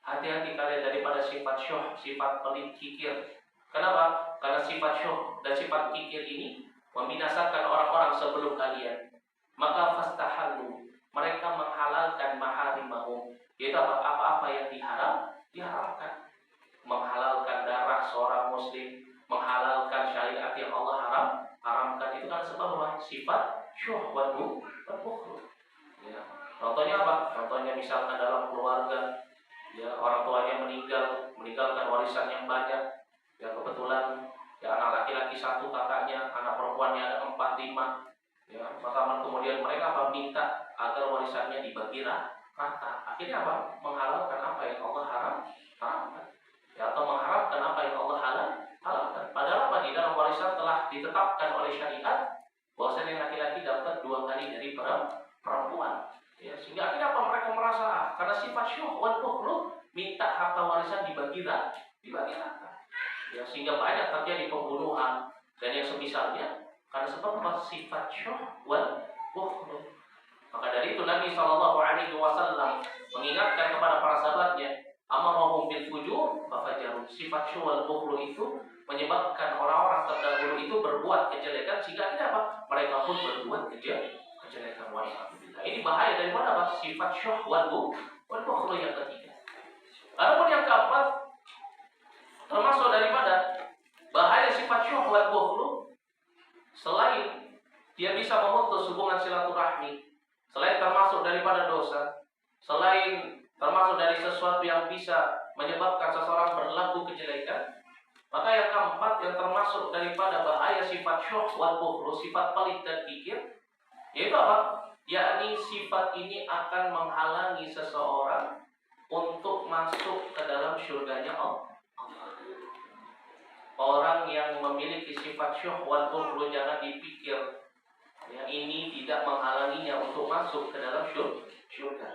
B: Hati-hati kalian daripada sifat syuh, sifat pelit, kikir. Kenapa? Karena sifat syuh dan sifat kikir ini membinasakan orang-orang sebelum kalian. Maka fastahalu, mereka menghalalkan maharimahu, yaitu apa-apa yang diharamkan. Menghalalkan darah seorang muslim, menghalalkan syariat yang Allah haramkan, itu kan sebab apa? Sifat syuh wal bukhlu. Ya. Contohnya apa? Contohnya misalkan dalam keluarga, ya orang tuanya meninggalkan warisan yang banyak, ya kebetulan ya anak laki-laki satu kakaknya, anak perempuannya ada 4, 5, ya maka kemudian mereka minta agar warisannya dibagi rata. Akhirnya apa? Menghalalkan apa yang Allah haramkan. Ya, atau mengharapkan apa yang Allah halalkan. Padahal apa? Di dalam warisan telah ditetapkan oleh syariat bahwasanya laki-laki dapat 2 kali dari perempuan. Ya, sehingga akhirnya apa? Mereka merasa karena sifat syuh wal bukhlu minta harta warisan dibagi rata. Ya, sehingga banyak terjadi pembunuhan dan yang semisalnya karena sebab apa? Sifat syuh wal bukhlu. Maka dari itu Nabi SAW mengingatkan kepada para sahabatnya, amarahum bil fujur fafajaru. Sifat syuh wal bukhlu itu menyebabkan orang-orang terdahulu itu berbuat kejelekan sehingga tidak apa? Mereka pun berbuat kejelekan. Ini bahaya daripada apa? Sifat syuh wal bukhlu yang ketiga. Adapun yang keempat, termasuk daripada bahaya sifat syuh wal bukhlu, selain dia bisa memutus hubungan silaturahmi, selain termasuk daripada dosa, selain termasuk dari sesuatu yang bisa menyebabkan seseorang berlaku kejelekan, maka yang keempat yang termasuk daripada bahaya sifat syuh wal bukhlu, sifat pelit dan kikir, yaitu apa? yakni sifat ini akan menghalangi seseorang untuk masuk ke dalam surganya Allah. Orang yang memiliki sifat syuh wal bukhlu, jangan dipikir yang ini tidak menghalanginya untuk masuk ke dalam surga.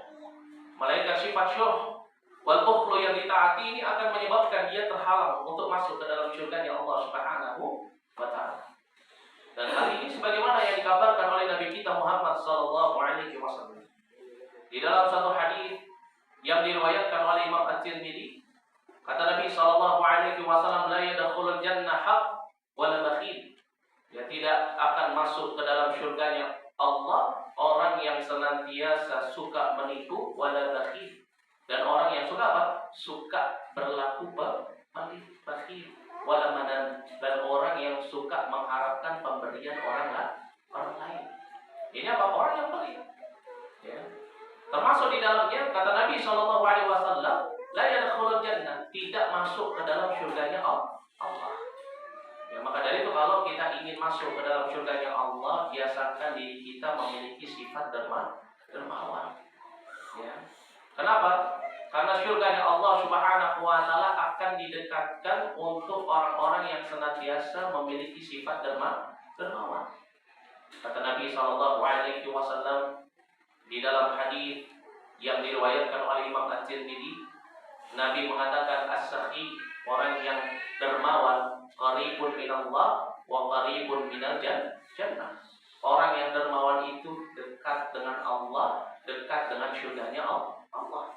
B: Melainkan sifat syuh wal bukhlu yang ditaati ini akan menyebabkan dia terhalang untuk masuk ke dalam surganya Allah Subhanahu wa taala. Dan hal ini sebagaimana yang dikabarkan oleh Nabi kita Muhammad sallallahu alaihi wasallam. Di dalam satu hadis yang diriwayatkan oleh Imam At-Tirmidzi, kata Nabi sallallahu alaihi wasallam, la yadkhulul jannah haq wala bakhil. Dia tidak akan masuk ke dalam surganya Allah orang yang senantiasa suka menipu wala bakhil, dan orang yang suka apa? Suka berlaku bakhil wala manan, dan orang yang suka mengharapkan pemberian orang lain. Ini apa? Orang yang pelit. Ya. Termasuk di dalamnya kata Nabi sallallahu alaihi wasallam, la yadkhulul jannah, tidak masuk ke dalam surganya Allah. Ya, maka dari itu kalau kita ingin masuk ke dalam surganya Allah, biasakan diri kita memiliki sifat dermawan. Ya. Kenapa? Karena surganya Allah Subhanahu wa taala akan didekatkan untuk orang-orang yang senantiasa memiliki sifat dermawan. Kata Nabi sallallahu alaihi wasallam di dalam hadis yang diriwayatkan oleh Imam At-Tirmidzi, Nabi mengatakan as-sakhi, orang yang dermawan, qaribun minallah wa qaribun minal jannah. Orang yang dermawan itu dekat dengan Allah, dekat dengan surganya Allah.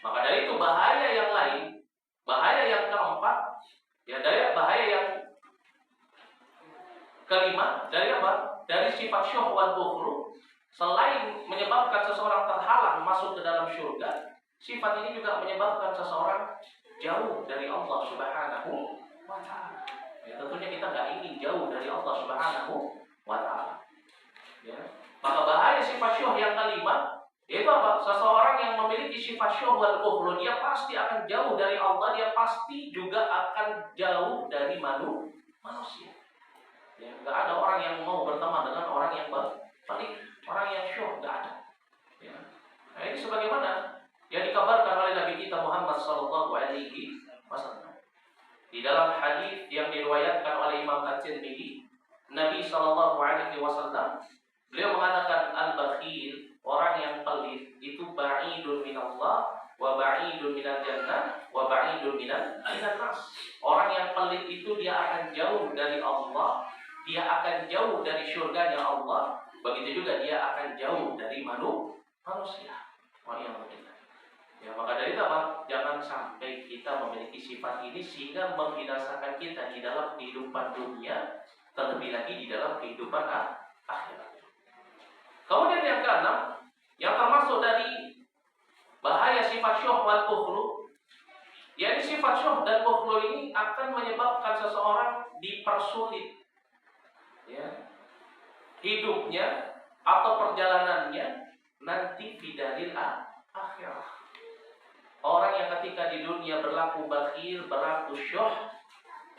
B: Maka dari itu bahaya yang lain, bahaya yang keempat, ya dari bahaya yang kelima, dari apa? Dari sifat syuh wal bukhlu, selain menyebabkan seseorang terhalang masuk ke dalam surga, sifat ini juga menyebabkan seseorang jauh dari Allah Subhanahu wa taala. Ya, tentunya kita nggak ingin jauh dari Allah Subhanahu wa taala. Ya. Maka bahaya sifat syuh yang kelima, yaitu apa? Seseorang yang memiliki sifat syuh wal bukhlu, dia pasti akan jauh dari Allah, dia pasti juga akan jauh dari manusia. Ya, nggak ada orang yang mau berteman dengan orang yang pelit, orang yang syuh, nggak ada. Ya. Nah, ini sebagaimana yang dikabarkan oleh Nabi kita Muhammad sallallahu alaihi wasallam. Di dalam hadis yang diriwayatkan oleh Imam At-Tirmidzi, Nabi sallallahu alaihi wasallam beliau mengatakan al-bakhil, orang yang pelit itu ba'idun minallah wa ba'idun minal jannah wa ba'idun minan nas. Orang yang pelit itu dia akan jauh dari Allah, dia akan jauh dari surganya Allah, begitu juga dia akan jauh dari manusia. Ya, maka dari itu apa? Jangan sampai kita memiliki sifat ini sehingga membinasakan kita di dalam kehidupan dunia, terlebih lagi di dalam kehidupan akhirat. Kemudian yang keenam, yang termasuk dari bahaya sifat syuh wal bukhlu, yaitu sifat syuh dan bukhlu ini akan menyebabkan seseorang dipersulit, ya, hidupnya atau perjalanannya nanti di dalil akhirah. Orang yang ketika di dunia berlaku bakhil, berlaku syuh,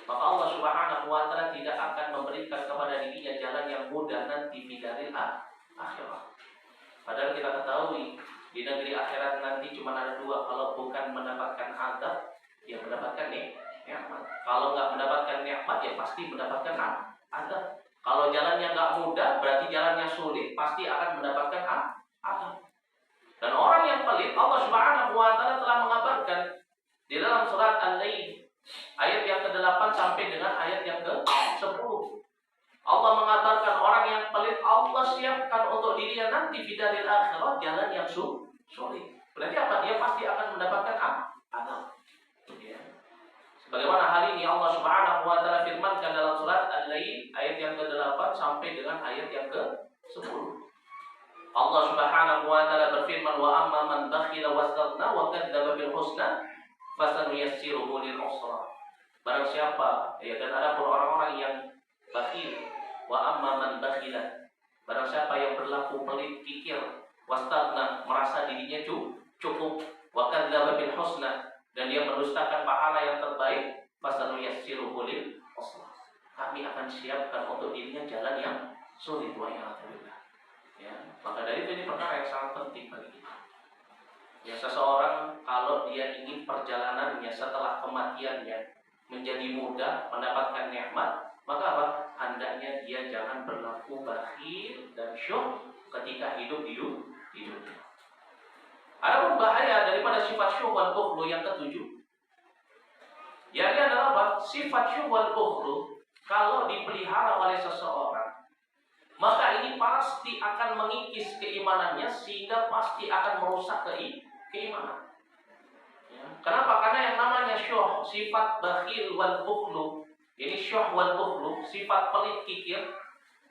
B: maka Allah Subhanahu wa taala tidak akan memberikan kepada dirinya jalan yang mudah nanti di dalil akhirah. Padahal kita ketahui di negeri akhirat nanti cuma ada dua, kalau bukan mendapatkan azab, ya mendapatkan nikmat. Kalau nggak mendapatkan nikmat, ya pasti mendapatkan azab. Kalau jalannya nggak mudah, berarti jalannya sulit, pasti akan mendapatkan azab. Dan orang yang pelit, Allah Subhanahu wa taala telah mengabarkan di dalam surat Al-Lail ayat yang ke-8 sampai dengan ayat yang ke-10. Allah mengabarkan orang yang pelit, Allah siapkan untuk dirinya nanti di dalil akhirah jalan yang sulit. Berarti apa? Dia pasti akan mendapatkan azab. Ya. Sebagaimana hal ini Allah Subhanahu wa taala firmankan dalam surat Al-Lail ayat yang ke-8 sampai dengan ayat yang ke-10. Allah Subhanahu wa taala berfirman, wa amma man bakhila wastaghna wa kadzdzaba bil husna fasanuyassiruhu lil usra. Barang siapa, ya, dan ada pun orang-orang yang bakhil, wa amma man bakhila, barang siapa yang berlaku pelit kikir, wastaghna, merasa dirinya cukup, wa kadzdzaba bil husna, dan dia mendustakan pahala yang terbaik, fasanuyassiruhu lil usra. Kami akan siapkan untuk dirinya jalan yang sulit, wa ya'lamu. Ya, maka dari itu ini perkara yang sangat penting bagi kita. Ya, seseorang kalau dia ingin perjalanannya setelah kematiannya menjadi mudah, mendapatkan nikmat, maka apa? Hendaknya dia jangan berlaku bakhil dan syuh ketika hidup di dunia. Adapun bahaya daripada sifat syuh wal bukhlu yang ketujuh, yakni adalah apa? Sifat syuh wal bukhlu kalau dipelihara oleh seseorang, maka ini pasti akan mengikis keimanannya sehingga pasti akan merusak keimanan. Ya. Kenapa? Karena yang namanya syuh, sifat bakhil wal bukhlu, ini syuh wal bukhlu, sifat pelit kikir,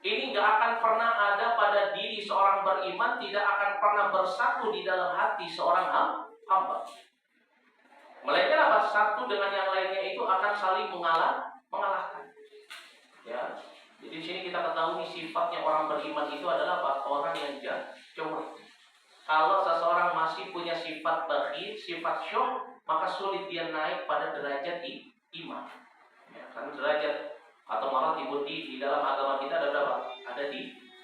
B: ini gak akan pernah ada pada diri seorang beriman, tidak akan pernah bersatu di dalam hati seorang hamba. Melainkan apa? Satu dengan yang lainnya itu akan saling mengalahkan. Ya. Jadi di sini kita ketahui sifatnya orang beriman itu adalah apa? Orang yang jauh. Kalau seseorang masih punya sifat bakhil, sifat syuh, maka sulit dia naik pada derajat iman. Ya, karena derajat atau maratibud di dalam agama kita ada berapa? Ada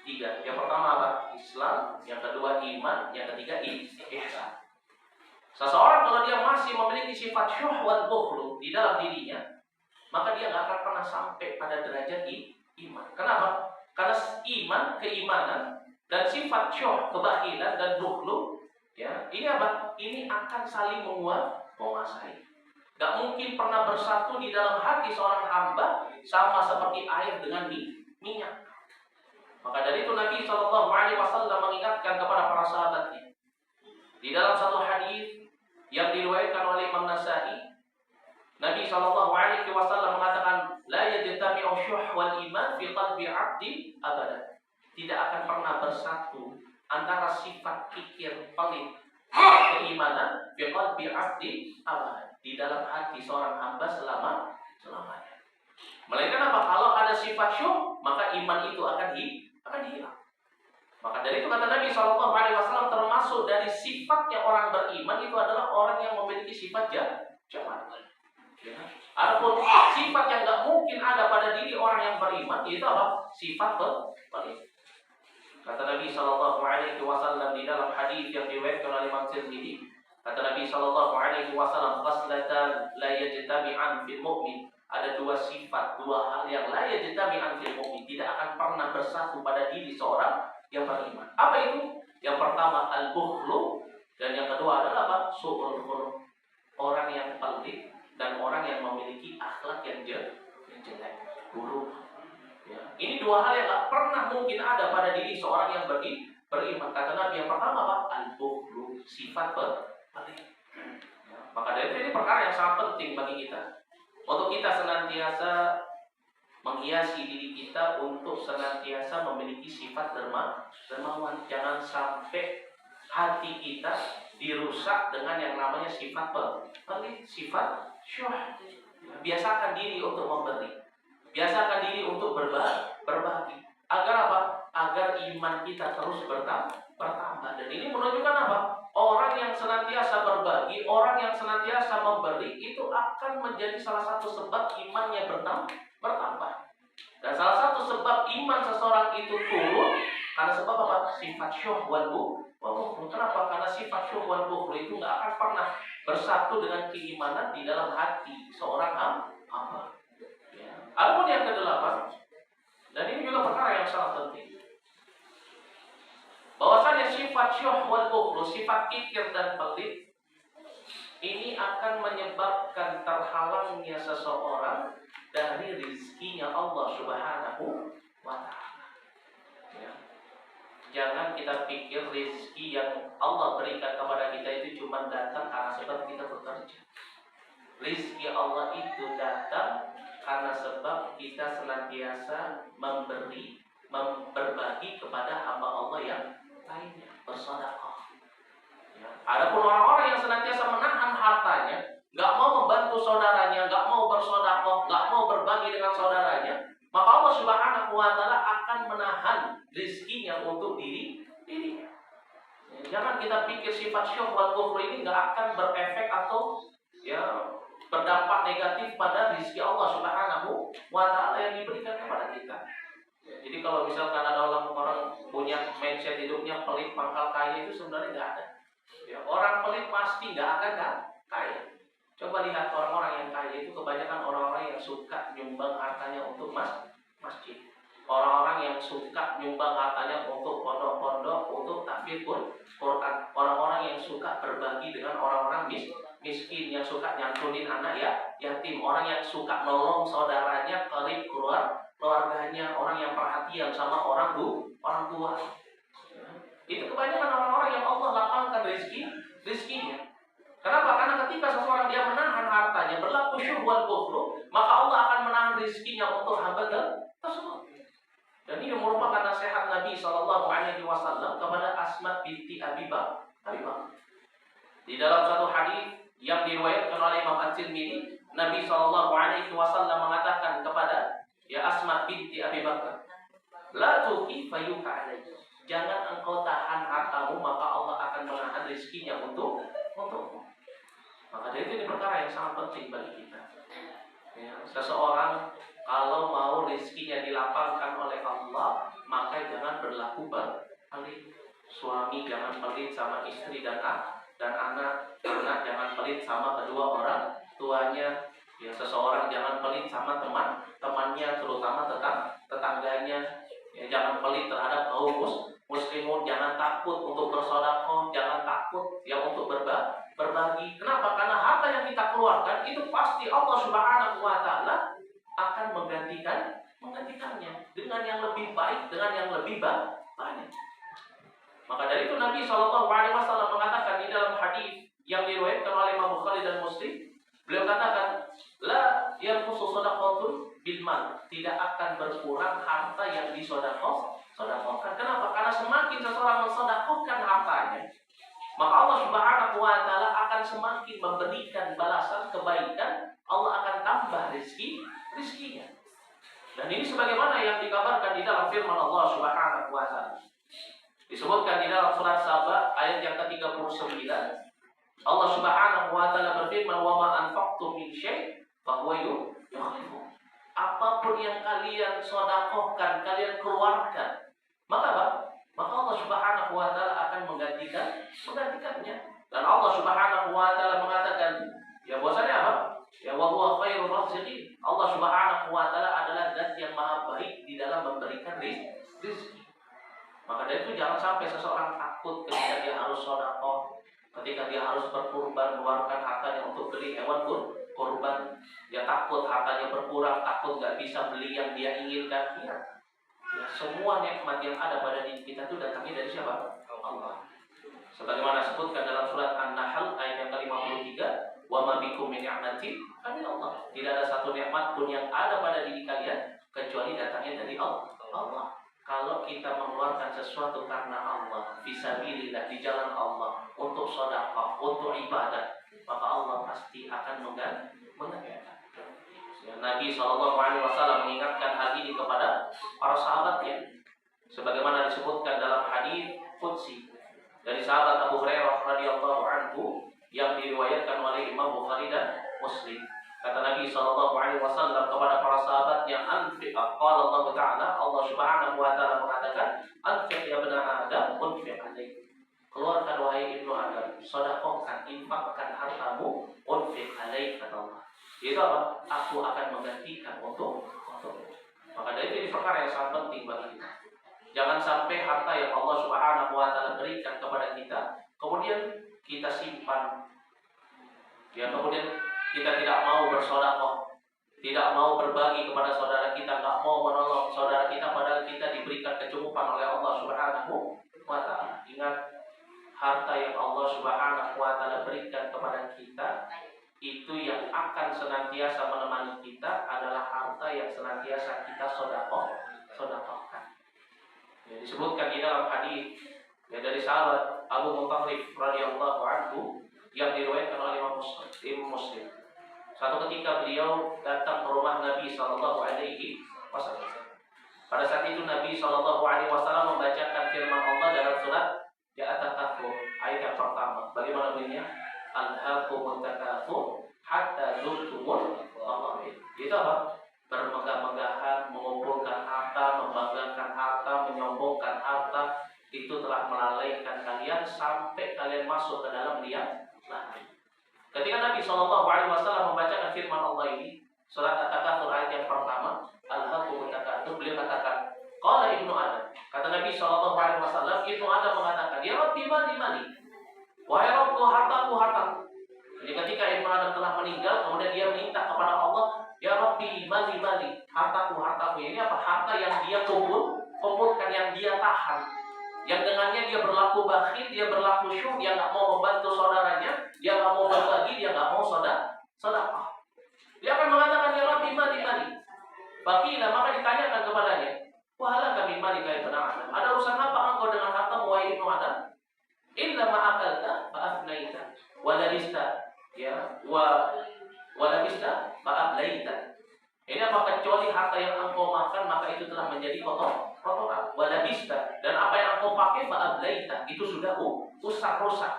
B: tiga. Yang pertama apa? Islam, yang kedua iman, yang ketiga ihsan. Seseorang kalau dia masih memiliki sifat syuh wal bukhlu di dalam dirinya, maka dia nggak akan pernah sampai pada derajat iman. Kenapa? Karena iman, keimanan, dan sifat syuh, kebakhilan dan bukhlu, ya, ini apa? Ini akan saling menguasai. Gak mungkin pernah bersatu di dalam hati seorang hamba sama seperti air dengan minyak. Maka dari itu Nabi SAW mengingatkan kepada para sahabatnya di dalam satu hadis yang diriwayatkan oleh Imam Nasai. Nabi SAW mengatakan, la yajtami'u syuh wal iman fi qalbi 'abdi abada. Tidak akan pernah bersatu antara sifat kikir pelit dan keimanan fi qalbi 'abdi abada, di dalam hati seorang hamba selamanya. Melainkan apa? Kalau ada sifat syuh, maka iman itu akan hilang. Maka dari itu kata Nabi SAW, termasuk dari sifatnya orang beriman itu adalah orang yang memiliki sifat jamal. Ya. Adapun sifat yang gak mungkin ada pada diri orang yang beriman itu apa? Sifat pelit. Kata Nabi SAW di dalam hadis yang diriwayatkan oleh Imam Tirmidzi, kata Nabi SAW, "Khaslatan la yajtami'an fil mu'min." Ada dua sifat, dua hal yang la yajtami'an fil mu'min, tidak akan pernah bersatu pada diri seorang yang beriman. Apa itu? Yang pertama al-bukhlu, dan yang kedua adalah apa? Su'ul khuluq. Orang yang pelit dan orang yang memiliki akhlak yang jelek, buruk. Ya. Ini dua hal yang gak pernah mungkin ada pada diri seorang yang beriman. Kata Nabi, yang pertama apa? Al-bukhlu, sifat pelit. Ya. Maka dari itu ini perkara yang sangat penting bagi kita, untuk kita senantiasa menghiasi diri kita untuk senantiasa memiliki sifat dermawan. Jangan sampai hati kita dirusak dengan yang namanya sifat pelit, sifat syuh. Biasakan diri untuk memberi. Biasakan diri untuk berbagi. Agar apa? Agar iman kita terus bertambah. Dan ini menunjukkan apa? Orang yang senantiasa berbagi, orang yang senantiasa memberi, itu akan menjadi salah satu sebab imannya bertambah. Dan salah satu sebab iman seseorang itu turun karena sebab apa? Sifat syuh wal bukhlu. Kenapa? Karena sifat syuh wal bukhlu itu nggak akan pernah bersatu dengan keimanan di dalam hati seorang hamba. Adapun yang kedelapan, dan ini juga perkara yang sangat penting, bahwasanya sifat syuh wal bukhlu, sifat kikir dan pelit, ini akan menyebabkan terhalangnya seseorang dari rizkinya Allah Subhanahu wa ta'ala. Ya. Jangan kita pikir rizki yang Allah berikan kepada kita itu cuma datang karena sebab kita bekerja. Rizki Allah itu datang karena sebab kita senantiasa berbagi kepada hamba Allah yang lainnya, bersedekah. Ya. Adapun orang-orang yang senantiasa menahan hartanya, nggak mau membantu saudaranya, nggak mau bersedekah, nggak mau berbagi dengan saudaranya, maka Allah Subhanahu wa ta'ala akan menahan rizkinya untuk dirinya. Ya, jangan kita pikir sifat syuh wal bukhlu ini nggak akan berefek atau berdampak negatif pada rizki Allah Subhanahu wa ta'ala yang diberikan kepada kita. Ya, jadi kalau misalkan ada orang punya mindset bakal kaya itu sebenarnya nggak ada. Ya, orang pelit pasti nggak akan kaya. Coba lihat orang-orang yang kaya itu kebanyakan orang-orang yang suka nyumbang hartanya untuk masjid. Orang-orang yang suka nyumbang hartanya untuk pondok-pondok, untuk tahfidz Quran. Orang-orang yang suka berbagi dengan orang-orang miskin, yang suka nyantunin anak yatim. Orang yang suka nolong saudaranya, karib keluarganya, orang yang perhatian sama orang tua. Itu kebanyakan orang-orang yang Allah lapangkan rezekinya. Kenapa? Karena ketika seseorang dia menahan hartanya, berlaku syuhwal kufru, maka Allah akan menahan rezekinya untuk hamba tersebut. Dan ini merupakan nasihat Nabi SAW kepada Asma binti Abi Bakar. Di dalam satu hadis yang diriwayatkan oleh Imam At-Tirmidzi, Nabi SAW mengatakan kepada Asma binti Abi Bakar, la tuqi fayuka alaihi. Jangan engkau tahan hartamu, maka Allah akan menahan rezekinya untukmu. Maka dari itu ini perkara yang sangat penting bagi kita. Ya, seseorang kalau mau rezekinya dilapangkan oleh Allah, maka jangan berlaku pelit. Suami jangan pelit sama istri dan anak jangan pelit sama kedua orang tuanya. Ya, seseorang jangan pelit sama temannya, terutama tetangganya. Ya, jangan pelit terhadap kaum muslimun, jangan takut untuk bersedekah, jangan takut untuk berbagi. Kenapa? Karena harta yang kita keluarkan itu pasti Allah Subhanahu wa taala akan menggantikannya dengan yang lebih baik, dengan yang lebih banyak. Maka dari itu Nabi SAW mengatakan di dalam hadis yang diriwayatkan oleh Imam Bukhari dan Muslim, beliau katakan, la yanqusu shadaqatun bil mal, tidak akan berkurang harta yang disedekahkan. Kenapa? Karena semakin seseorang mensedekahkan hartanya, maka Allah Subhanahu wa taala akan semakin memberikan balasan kebaikan, Allah akan tambah rezekinya. Dan ini sebagaimana yang dikabarkan di dalam firman Allah Subhanahu wa taala. Disebutkan di dalam surat Saba ayat yang ke-39, Allah Subhanahu wa taala berfirman, "Wa ma anfaqtum min syai' fa huwa yukhlifu." Apapun yang kalian sedekahkan, kalian keluarkan, maka Allah Subhanahu wa taala akan menggantikannya. Dan Allah Subhanahu wa taala mengatakan, bahwasanya apa? Wa huwa khairur raziqin. Allah Subhanahu wa taala adalah zat yang maha baik di dalam memberikan rezeki. Maka dari itu jangan sampai seseorang takut ketika dia harus sedekah, ketika dia harus berkurban, mengeluarkan hartanya untuk beli hewan kurban. Dia takut hartanya berkurang, takut nggak bisa beli yang dia inginkan. Ya, semua nikmat yang ada pada diri kita itu datangnya dari siapa? Allah. Sebagaimana disebutkan dalam surat An-Nahl ayat yang ke-53, wa ma bikum min ni'matin famin Allah. Tidak ada satu nikmat pun yang ada pada diri kalian kecuali datangnya dari Allah. Kalau kita mengeluarkan sesuatu karena Allah, fisabilillah, di jalan Allah, untuk sedekah, untuk ibadah, maka Allah pasti akan menggantikan. Nabi SAW mengingatkan hal ini kepada para sahabatnya, sebagaimana disebutkan dalam hadis qudsi dari sahabat Abu Hurairah radhiyallahu anhu yang diriwayatkan oleh Imam Bukhari dan Muslim. Kata Nabi SAW kepada para sahabat yang anfiq, qala Allah Ta'ala, Allah Subhanahu wa taala mengatakan, anfiq ya bani Adam, unfiq alaik. Keluarkan wahai ibnu Adam, sedekahkan, infakkan hartamu, unfiq alaik, kata Allah. Itu apa? Aku akan menggantikan untuk. Maka dari itu ini perkara yang sangat penting bagi kita. Jangan sampai harta yang Allah Subhanahu wa taala berikan kepada kita kemudian kita simpan. Kemudian kita tidak mau bersedekah, tidak mau berbagi kepada saudara kita, nggak mau menolong saudara kita, padahal kita diberikan kecukupan oleh Allah Subhanahu wa taala. Ingat, harta yang Allah Subhanahu wa taala berikan kepada kita itu yang akan senantiasa menemani kita adalah harta yang senantiasa kita sedekahkan. Disebutkan di dalam hadis dari sahabat Abu Muttalib radhiyallahu anhu yang diriwayatkan oleh Imam Muslim. Satu ketika beliau datang ke rumah Nabi Sallallahu Alaihi Wasallam. Pada saat itu Nabi Sallallahu Alaihi Wasallam membacakan firman Allah dalam surat At-Takatsur ayat yang pertama. Bagaimana bunyinya? Alhaakumut takatsur hatta zurtumul maqabir. Itu apa? Bermegah-megahan, mengumpulkan harta, membanggakan harta, menyombongkan harta, itu telah melalaikan Wasallam membacakan firman Allah ini, surat At-Takatsur ayat yang pertama, Alhaakumut takatsur, beliau katakan, qala Ibnu Adam, kata Nabi sallallahu alaihi wasallam, Ibnu Adam mengatakan, ya Rabbi mali mali, wahai Rabbku hartaku hartaku. Jadi ketika Ibnu Adam telah meninggal, kemudian dia minta kepada Allah, ya Rabbi mali mali, hartaku hartaku. Ini apa? Harta yang dia kumpulkan, yang dia tahan, yang dengannya dia berlaku bakhil, dia berlaku syuh, dia nggak mau membantu saudaranya, dia nggak mau berbagi, dia nggak mau sedekah. Dia akan mengatakan, ya Rabbi mali mali. Fakila, maka ditanyakan kepadanya, wahala kami mali kaya benar Adam. Ada urusan apa engkau dengan harta wahai Ibnu Adam? Illa ma'akalta fa'afnaita walabista, ya, walabista fa'ablaita. Ini apa? Kecuali harta yang engkau makan, maka itu telah menjadi kotoran. Walabista, dan apa yang engkau pakai fa'ablaita, itu sudah rusak.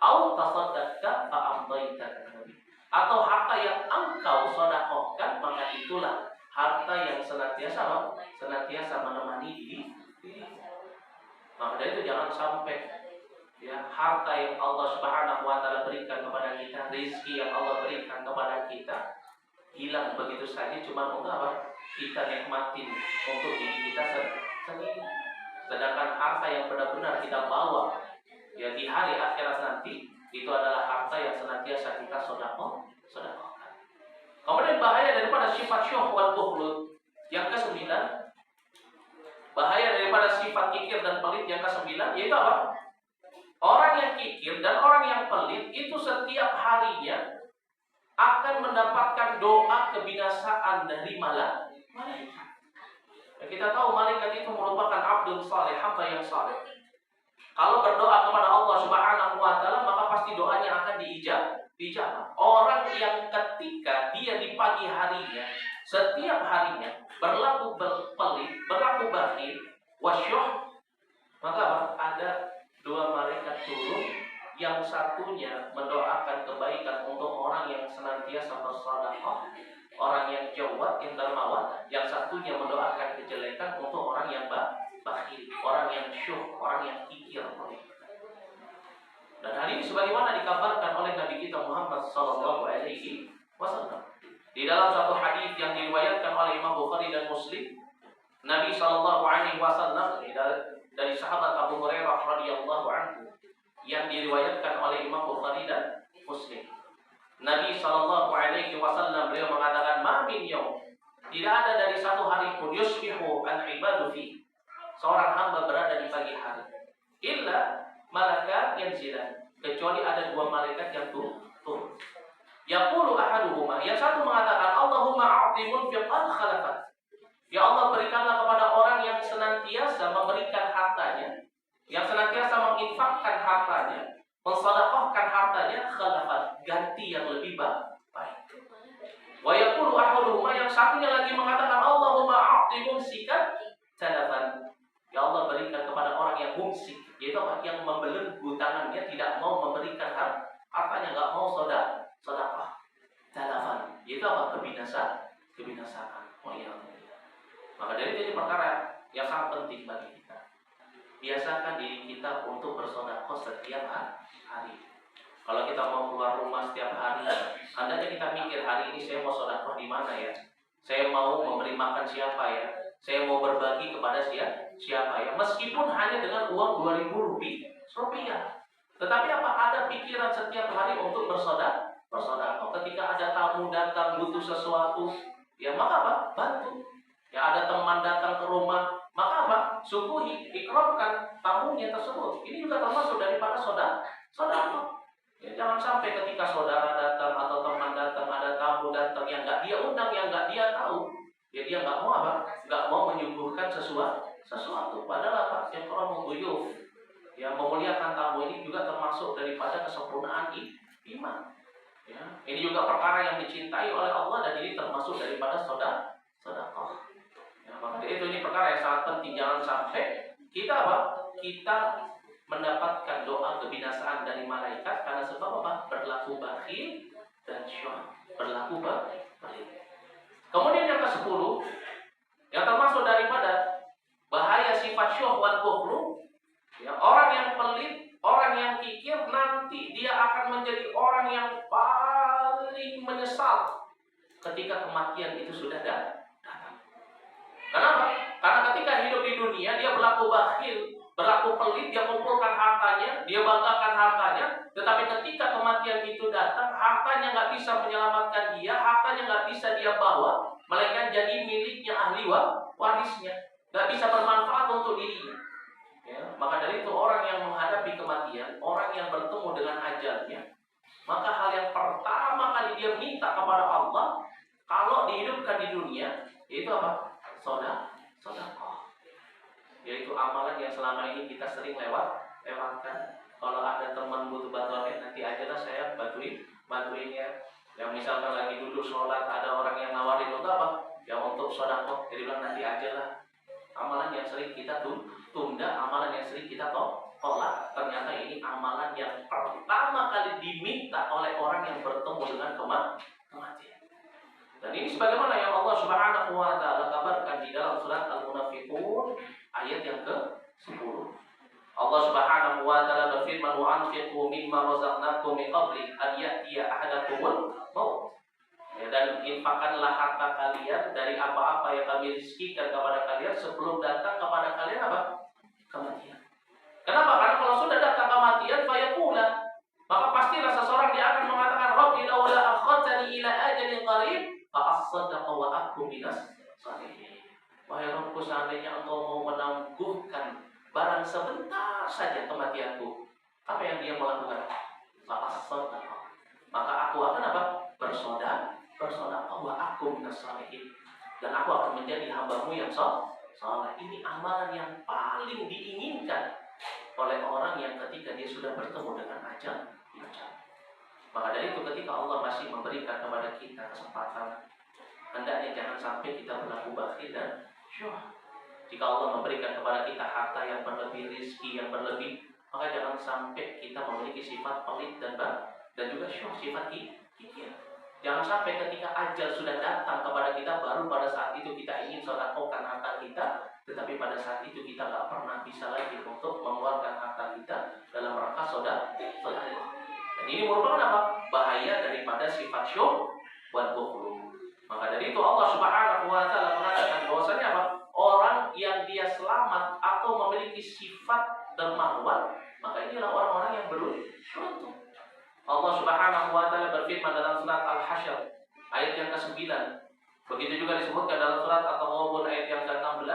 B: Au tasaddaqta fa'amdaita, atau harta yang engkau sedekahkan, maka itulah harta yang senantiasa menemani diri. Maka dari itu jangan sampai ya harta yang Allah Subhanahu wa taala berikan kepada kita, rezeki yang Allah berikan kepada kita hilang begitu saja cuma untuk apa? Kita nikmatin untuk diri kita sendiri. Sedangkan harta yang benar-benar kita bawa ya di hari akhirat nanti, itu adalah harta yang senantiasa kita sedekahkan. Kemudian bahaya daripada sifat syuh wal bukhl yang ke-9, bahaya daripada sifat kikir dan pelit yang ke-9, yaitu apa? Orang yang kikir dan orang yang pelit itu setiap harinya akan mendapatkan doa kebinasaan dari malaikat. Kita tahu malaikat itu merupakan abdul saleh, hamba yang saleh. Kalau berdoa kepada Allah Subhanahu wa taala, maka pasti doanya akan diijabah. Orang yang ketika dia di pagi harinya, setiap harinya berlaku pelit, berlaku bakhil, wasyuh, maka ada 2 malaikat turun, yang satunya mendoakan kebaikan untuk orang yang senantiasa bersedekah, orang yang jawad, yang dermawan, yang satunya mendoakan kejelekan untuk orang yang bakhil, orang yang syuh, orang yang kikir. Dan hal ini sebagaimana dikabarkan oleh Nabi kita Muhammad sallallahu alaihi wasallam. Di dalam satu hadis yang diriwayatkan oleh Imam Bukhari dan Muslim, Nabi sallallahu alaihi wasallam dari sahabat Abu Hurairah radhiyallahu anhu yang diriwayatkan oleh Imam Bukhari dan Muslim. Nabi sallallahu alaihi wasallam beliau mengatakan, "Ma min yaum", tidak ada dari satu hari pun, yusbihu al-ibadu fi, seorang hamba berada di pagi hari, illa malaikat yanzilan, kecuali ada 2 malaikat yang turun. Yaqulu ahaduhuma, yang satu mengatakan, Allahumma a'ti munfiqan khalafat, ya Allah berikanlah kepada orang yang senantiasa memberikan hartanya, yang senantiasa menginfakkan hartanya, mensedekahkan hartanya, khalafat, ganti yang lebih baik. Wa yaqulu ahaduhuma, yang satunya lagi mengatakan, Allahumma a'ti mumsikan talafan, ya Allah berikan kepada orang yang mumsik, yaitu apa? Yang membelenggu tangannya, tidak mau memberikan hartanya, nggak mau sedekah. Talafan, yaitu apa? Kebinasaan. Oh iya. Maka dari itu perkara yang sangat penting bagi kita. Biasakan diri kita untuk bersedekah setiap hari. Kalau kita mau keluar rumah setiap hari, hendaknya kita mikir, hari ini saya mau sedekah di mana ya? Saya mau memberi makan siapa ya? Saya mau berbagi kepada siapa ya? Meskipun hanya dengan uang 2.000 rupiah. Tetapi apa? Ada pikiran setiap hari untuk bersedekah. Ketika ada tamu datang butuh sesuatu, ya maka apa? Bantu. Ya ada teman datang ke rumah, maka apa? Syukuri, ikramkan tamunya tersebut. Ini juga termasuk daripada sedekah. Ya, jangan sampai ketika saudara datang atau teman datang, ada tamu datang yang nggak dia undang, yang nggak dia tahu, ya dia nggak mau apa? Nggak mau menyuguhkan sesuatu. Padahal apa? Yang orang mengguyur, ya memuliakan tamu ini juga termasuk daripada kesempurnaan iman. Ya, ini juga perkara yang dicintai oleh Allah dan ini termasuk daripada sedekah. Ya, maka itu ini perkara yang sangat penting. Jangan sampai kita apa? Kita mendapatkan doa kebinasaan dari malaikat karena sebab apa? Berlaku bakhil dan syuh, berlaku bakhil. Kemudian yang ke-10, yang termasuk daripada bahaya sifat syuh wal bukhl, ya, orang yang pelit, orang yang kikir, nanti dia akan menjadi orang yang paling menyesal ketika kematian itu sudah datang. Kenapa? Karena ketika hidup di dunia dia berlaku bakhil, berlaku pelit, dia kumpulkan hartanya, dia banggakan hartanya, tetapi ketika kematian itu datang, hartanya nggak bisa menyelamatkan dia, hartanya nggak bisa dia bawa, melainkan jadi miliknya ahli warisnya, nggak bisa bermanfaat untuk dirinya. Ya, maka dari itu orang yang menghadapi kematian, orang yang bertemu dengan ajalnya, maka hal yang pertama kali dia minta kepada Allah, kalau dihidupkan di dunia, yaitu apa? Sedekah. Yaitu amalan yang selama ini kita sering lewatkan. Kalau ada teman butuh bantuan, nanti aja lah saya bantuin ya. Yang misalkan lagi duduk sholat, ada orang yang nawarin untuk apa? Yang untuk sedekah, jadi bilang nanti aja lah. Amalan yang sering kita tunda, amalan yang sering kita tolak, ternyata ini amalan yang pertama kali diminta oleh orang yang bertemu dengan kematian. Dan ini sebagaimana yang Allah Subhanahu wa taala kabarkan di dalam surat Al-Munafiqun ayat yang ke-10. Allah Subhanahu wa taala berfirman, "Wa anfiqu mimma razaqnakum min qabli an ya'tiya ahadakumul maut." Ya, dan infakkanlah harta kalian dari apa-apa yang kami rizkikan kepada kalian sebelum datang kepada kalian apa? Kematian. Kenapa? Karena kalau sudah datang kematian, fayaqula, maka pastilah seseorang dia akan mengatakan, "Rabbi laula akhartani ila ajalin qarib fa'asaddaqa wa akun minas shalihin." Wahai Rabbku, seandainya Engkau mau menangguhkan barang sebentar saja kematianku, apa yang dia melakukan? Fa'asaddaqa, maka aku akan apa? Bersedekah wa akun minas shalihin, dan aku akan menjadi hamba-Mu yang saleh. Ini amalan yang paling diinginkan oleh orang yang ketika dia sudah bertemu dengan ajal. Maka dari itu ketika Allah masih memberikan kepada kita kesempatan, hendaknya jangan sampai kita berlaku bakhil dan syuh. Jika Allah memberikan kepada kita harta yang berlebih, rizki yang berlebih, maka jangan sampai kita memiliki sifat pelit dan juga syuh, sifat kikir. Jangan sampai ketika ajal sudah datang kepada kita, baru pada saat itu kita ingin sedekahkan harta kita, tetapi pada saat itu kita nggak pernah bisa lagi untuk mengeluarkan harta kita dalam rangka sedekah. Dan ini merupakan apa? Bahaya daripada sifat syuh wal bukhl. Maka dari itu Allah Subhanahu wa taala mengatakan bahwasanya apa? Orang yang dia selamat atau memiliki sifat dermawan, maka inilah orang-orang yang beruntung. Allah Subhanahu wa taala berfirman dalam surat Al-Hasyr ayat yang ke-9. Begitu juga disebutkan dalam surat At-Taghabun ayat yang ke-16.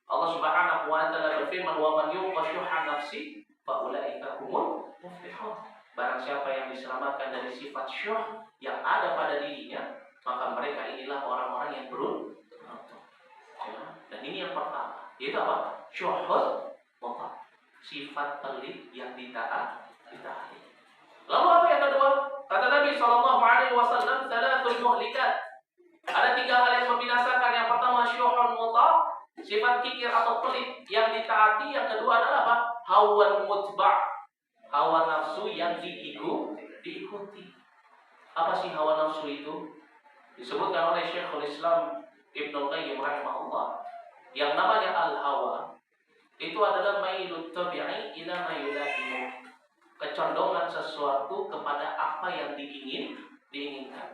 B: Allah Subhanahu wa taala berfirman, "Wa man yuqa syuhha nafsi fa ulaika humul muflihun." Barang siapa yang diselamatkan dari sifat syuh yang ada pada dirinya, maka mereka inilah orang-orang yang beruntung. Ya. Dan ini yang pertama, yaitu apa? Syuhud mutlaq, sifat pelit yang ditaati. Lalu apa yang kedua? Kata Nabi SAW, "Salatul muhlikat." Ada 3 hal yang membinasakan. Yang pertama syuhun mutlaq, sifat kikir atau pelit yang ditaati. Yang kedua adalah apa? Hawan mutba', hawa nafsu yang diikuti. Apa sih hawa nafsu itu? Disebutkan oleh Syekhul Islam Ibnu Qayyim rahimahullah, yang namanya al-hawa itu adalah mailut tabi'i ila ma yulahimu, kecondongan sesuatu kepada apa yang diinginkan.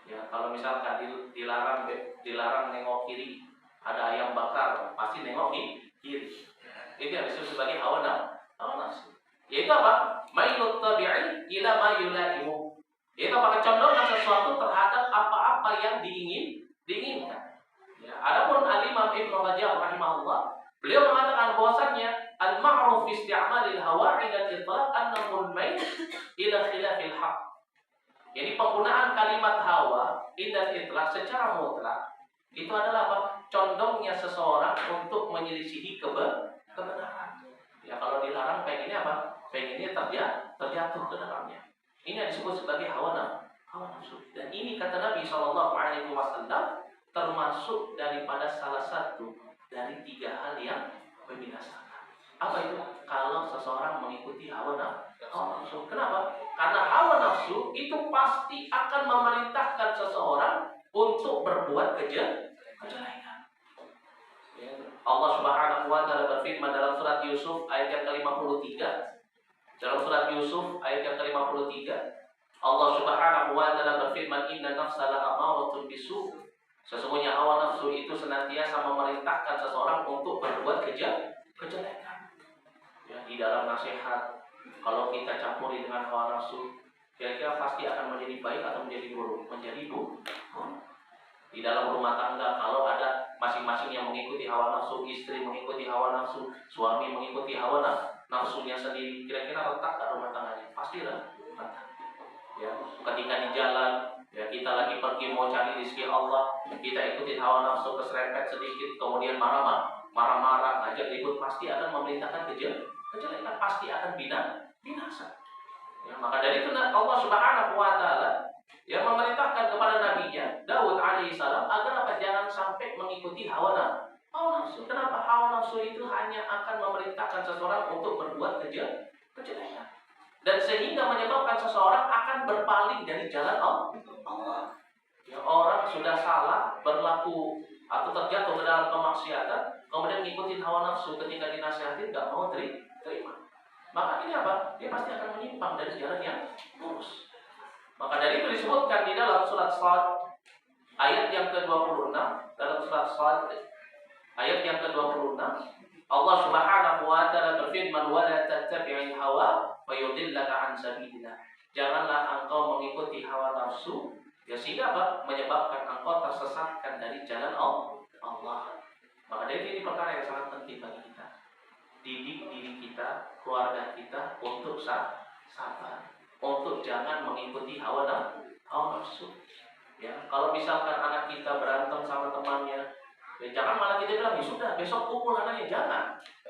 B: Ya, kalau misalkan dilarang nengok kiri, ada ayam bakar, pasti nengok kiri. Itu yang disebut sebagai hawa nafsu. Yaitu apa? Mailut tabi'i ila ma yulahimu. Yaitu apa? Kecondongan sesuatu terhadap apa-apa yang diinginkan. Ya, adapun Al-Imam Ibnu Rajab rahimahullah, beliau mengatakan bahwasannya al-ma'ruf fi isti'malil hawa 'inda al-itlaq annahu al-mail ila khilafil haqq. Jadi penggunaan kalimat hawa inda al-itlaq secara mutlak itu adalah apa? Condongnya seseorang untuk menyelisihi kebenaran. Ya, kalau dilarang pengennya apa? Pengennya terjatuh ke dalamnya. Ini yang disebut sebagai hawa nafsu. Dan ini kata Nabi SAW termasuk daripada salah satu dari 3 hal yang membinasakan. Apa itu? Kalau seseorang mengikuti hawa nafsu. Kenapa? Karena hawa nafsu itu pasti akan memerintahkan seseorang untuk berbuat kejelekan. Allah Subhanahu wa taala berfirman dalam surat Yusuf ayat yang ke-53. Dalam surat Yusuf ayat yang ke-53, Allah Subhanahu wa taala berfirman, "Inna nafsa la'amaratun bisu." Sesungguhnya hawa nafsu itu senantiasa memerintahkan seseorang untuk berbuat kejelekan. Ya, di dalam nasihat, kalau kita campuri dengan hawa nafsu, kira-kira pasti akan menjadi baik atau menjadi buruk? Menjadi buruk. Di dalam rumah tangga, kalau ada masing-masing yang mengikuti hawa nafsu, istri mengikuti hawa nafsu, suami mengikuti hawa nafsunya sendiri, kira-kira retak tak rumah tangganya? Pasti retak. Ya, ketika di jalan, ya kita lagi pergi mau cari rezeki Allah, kita ikutin hawa nafsu keserempet sedikit, kemudian marah-marah, ngajak ribut, pasti akan memerintahkan kejelekan, pasti akan binasa. Ya, maka dari itu Allah Subhanahu wa taala yang memerintahkan kepada nabinya Daud alaihissalam agar apa? Jangan sampai mengikuti hawa nafsu. Kenapa? Hawa nafsu itu hanya akan memerintahkan seseorang untuk berbuat kejelekan. Dan sehingga menyebabkan seseorang akan berpaling dari jalan Allah. Ya, orang sudah salah berlaku atau terjatuh ke dalam kemaksiatan, kemudian ngikutin hawa nafsu, ketika dinasihatin nggak mau terima. Maka ini apa? Dia pasti akan menyimpang dari jalan yang lurus. Maka dari itu disebutkan di dalam surat Shad ayat yang ke-26, dalam surat Shad ayat yang ke-26, Allah Subhanahu wa taala berfirman, "Wa la tattabi'il hawa wa yudillaka 'an sabilillah." Janganlah engkau mengikuti hawa nafsu, ya sehingga apa? Menyebabkan engkau tersesatkan dari jalan Allah. Maka dari ini perkara yang sangat penting bagi kita. Didik diri kita, keluarga kita untuk sabar, untuk jangan mengikuti hawa nafsu. Ya, kalau misalkan anak kita berantem sama temannya, ya jangan malah kita bilang, ya sudah besok pukul anaknya, jangan.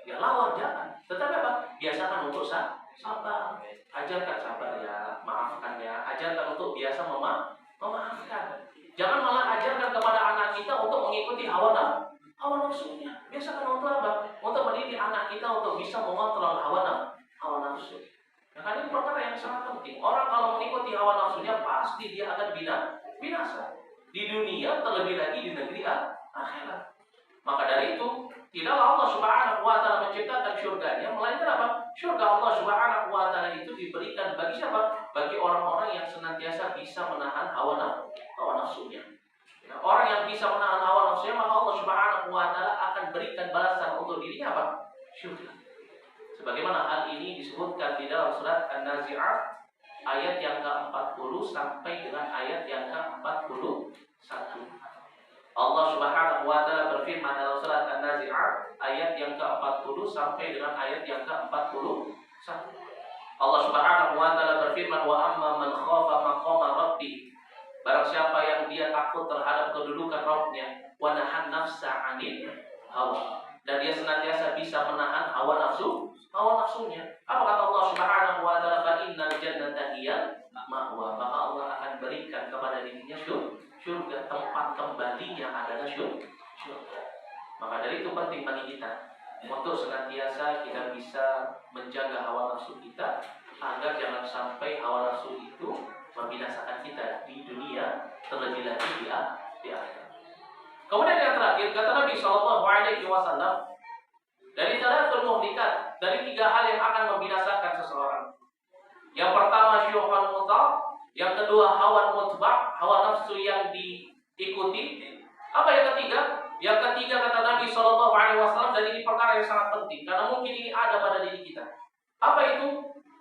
B: Ya lawan, jangan. Tetapi apa? Biasakan untuk sabar. Ajarkan sabar ya, maafkan ya. Ajarkan untuk biasa memaafkan. Jangan malah ajarkan kepada anak kita untuk mengikuti hawa nafsunya. Biasakan untuk apa? Untuk mendidik anak kita untuk bisa mengontrol hawa nafsu. Ya, kan ini perkara yang sangat penting. Orang kalau mengikuti hawa nafsunya pasti dia akan binasa. Di dunia, terlebih lagi di negeri akhirat. Maka dari itu, tidaklah Allah Subhanahu wa taala menciptakan syurganya, melainkan apa? Syurga Allah Subhanahu wa taala itu diberikan bagi siapa? Bagi orang-orang yang senantiasa bisa menahan hawa nafsunya. Ya, orang yang bisa menahan hawa nafsunya, maka Allah Subhanahu wa taala akan berikan balasan untuk dirinya apa? Syurga. Sebagaimana hal ini disebutkan di dalam surat An-Nazi'at ayat yang ke-40 sampai dengan ayat yang ke-41. Allah Subhanahu wa taala berfirman dalam surat An-Nazi'at ayat yang ke-40 sampai dengan ayat yang ke-41. Allah Subhanahu wa taala berfirman, "Wa amma man khafa maqama rabbih." Barang siapa yang dia takut terhadap kedudukan Rabb-nya, wa nahan nafsa 'anil hawa, dan dia senantiasa bisa menahan hawa nafsunya. Apa kata Allah Subhanahu wa taala? "Fa innal jannata hiya ma'wa." Maka Allah akan berikan kepada dirinya surga, tempat kembalinya adalah surga. Maka dari itu penting bagi kita untuk senantiasa kita bisa menjaga hawa nafsu kita, agar jangan sampai hawa nafsu itu membinasakan kita di dunia, terlebih lagi di akhirat. Kemudian yang terakhir, kata Nabi SAW, dari thalathul muhlikat, dari 3 hal yang akan membinasakan seseorang. Yang pertama syuhun muta', yang kedua hawa mutba', hawa nafsu yang diikuti. Apa yang ketiga? Yang ketiga kata Nabi SAW, dan ini perkara yang sangat penting karena mungkin ini ada pada diri kita. Apa itu?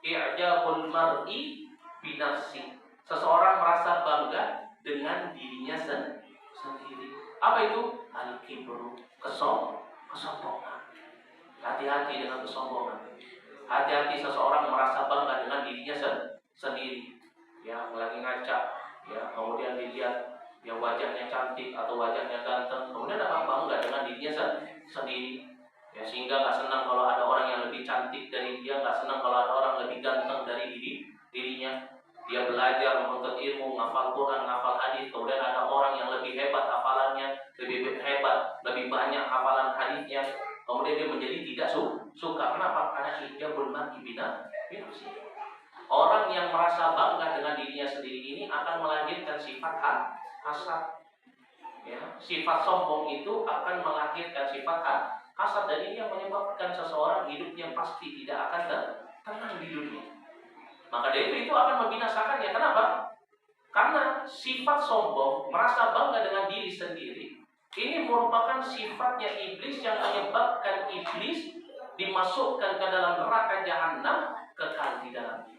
B: I'jabul mar'i binafsi. Seseorang merasa bangga dengan dirinya sendiri. Apa itu? Al-kibru, kesombongan. Hati-hati dengan kesombongan. Hati-hati seseorang merasa bangga dengan dirinya sendiri. Ya, lagi ngaca, ya, kemudian dilihat ya wajahnya cantik atau wajahnya ganteng, kemudian apa? Bangga dengan dirinya sendiri. Ya, sehingga nggak senang kalau ada orang yang lebih cantik dari dia, nggak senang kalau ada orang lebih ganteng dari dirinya. Dia belajar menuntut ilmu, ngafal Quran, ngafal hadis, kemudian ada orang yang lebih hebat hafalannya, lebih hebat, lebih banyak hafalan hadisnya, kemudian dia menjadi tidak suka. Kenapa? Karena ijabul mar'i binafsi. Orang yang merasa bangga dengan dirinya sendiri ini akan melahirkan sifat hasad. Ya, sifat sombong itu akan melahirkan sifat hasad, dan ini yang menyebabkan seseorang hidupnya pasti tidak akan tenang di dunia. Maka dari itu akan membinasakannya. Kenapa? Karena sifat sombong, merasa bangga dengan diri sendiri, ini merupakan sifatnya iblis yang menyebabkan iblis dimasukkan ke dalam neraka jahanam, kekal di dalamnya.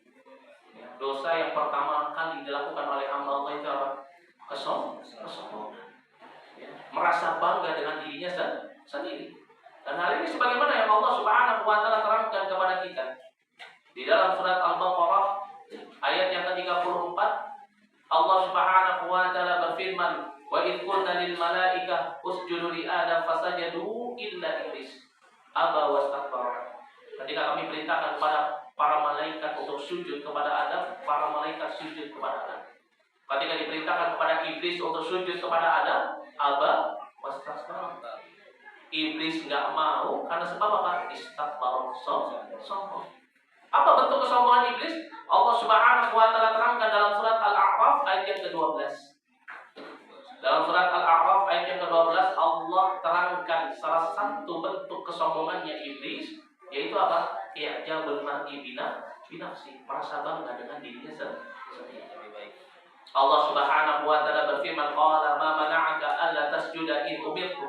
B: Ya, dosa yang pertama kali dilakukan oleh hamba Allah itu apa? Kesombongan. Ya, merasa bangga dengan dirinya sendiri. Dan hal ini sebagaimana yang Allah Subhanahu wa taala terangkan kepada kita di dalam surat Al-Baqarah ayat yang ke-34, Allah Subhanahu wa taala berfirman, "Wa idh qulna lil malaikah usjudu li Adam fasajadu illa iblis aba wastakbara." Ketika kami perintahkan kepada para malaikat untuk sujud kepada Adam, para malaikat sujud kepada Adam. Ketika diperintahkan kepada iblis untuk sujud kepada Adam, aba wastakbara. Iblis enggak mau karena sebab apa? Istakbara, sombong. Apa bentuk kesombongan iblis? Allah Subhanahu wa taala terangkan dalam surat Al-A'raf ayat yang ke-12. Dalam surat Al-A'raf ayat yang ke-12 Allah terangkan salah satu bentuk kesombongannya iblis, yaitu apa? I'jabul mar'i binafsi, merasa bangga dengan dirinya sendiri. Allah Subhanahu wa taala berfirman, "Qala ma mana'aka alla tasjuda id umirtu."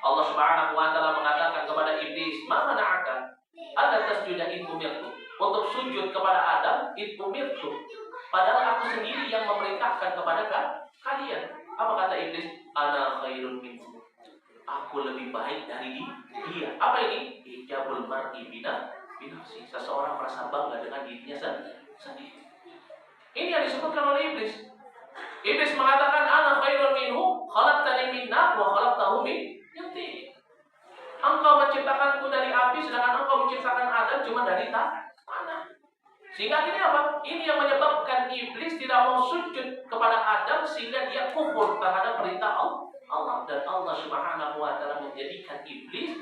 B: Allah Subhanahu wa taala mengatakan kepada iblis, "Ma mana'aka alla tasjuda id umirtu." Untuk sujud kepada Adam, id umirtu. Padahal aku sendiri yang memerintahkan kepada kalian. Apa kata iblis? Ana khairun minhu. Aku lebih baik dari dia. Apa ini? Ijabul mar'i binafsi. Seseorang merasa bangga dengan dirinya sendiri. Ini yang disebutkan oleh iblis. Iblis mengatakan, ana khairun minhu, khalaqtani min nar wa khalaqtahu min tin. Engkau menciptakanku dari api, sedangkan engkau menciptakan Adam cuma dari tanah. Sehingga ini apa? Ini yang menyebabkan iblis tidak mau sujud kepada Adam, sehingga dia kufur terhadap perintah Allah. Dan Allah Subhanahu wa taala menjadikan iblis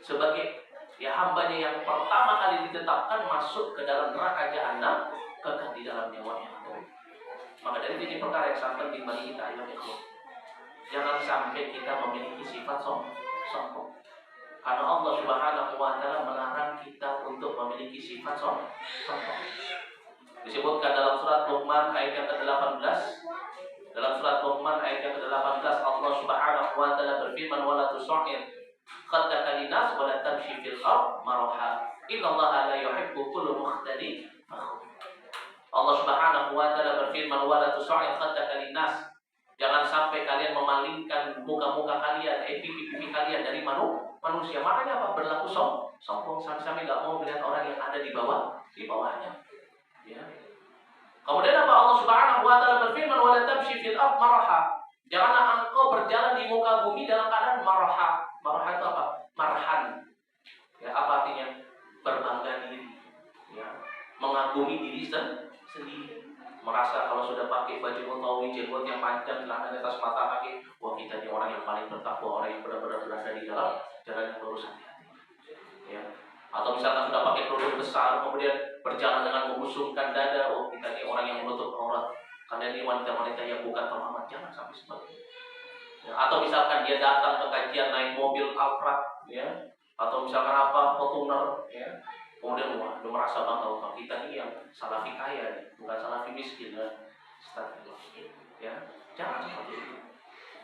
B: sebagai hambanya yang pertama kali ditetapkan masuk ke dalam neraka jahanam, kekal di dalam nyawanya. Maka dari ini perkara yang sangat penting bagi kita, jangan sampai kita memiliki sifat sombong. Karena Allah Subhanahu wa taala melarang kita untuk memiliki sifat sombong. Disebutkan dalam surat Luqman ayat yang ke-18. Dalam surat Luqman ayat yang ke-18 Allah Subhanahu wa taala berfirman, "Wala tusa'ir khaddaka linas wa la tamshi fil ard maraha. Innallaha la yuhibbu kulla mukhtalin fakhur." Allah Subhanahu wa taala berfirman, "Wala tusa'ir khaddaka linas." Jangan sampai kalian memalingkan muka-muka kalian, pipi-pipi kalian dari manusia. Makanya apa? Berlaku sombong sampai nggak mau melihat orang yang ada di bawahnya. Ya. Kemudian apa? Allah Subhanahu wa taala berfirman, "Wa la tamshi fil ard maraha." Janganlah engkau berjalan di muka bumi dalam keadaan maraha. Maraha itu apa? Marhan. Ya, apa artinya? Berbangga diri. Ya. Mengagumi diri sendiri. Merasa kalau sudah pakai baju utawi, jenggot yang panjang, celana di atas mata kaki, wah kita ini orang yang paling bertakwa, orang yang benar-benar berada di dalam jalan yang lurus hati-hati. Ya. Atau misalkan sudah pakai kerudung besar, kemudian berjalan dengan mengusungkan dada, oh kita ini orang yang menutup aurat. Kalian ini wanita-wanita yang bukan terhormat, jangan sampai seperti itu. Ya. Atau misalkan dia datang ke kajian naik mobil Alphard, ya. Atau misalkan apa, Fortuner, ya. Kemudian dia merasa bangga, kalau kita ini yang salafi kaya, bukan salafi miskin. Ya, jangan seperti itu.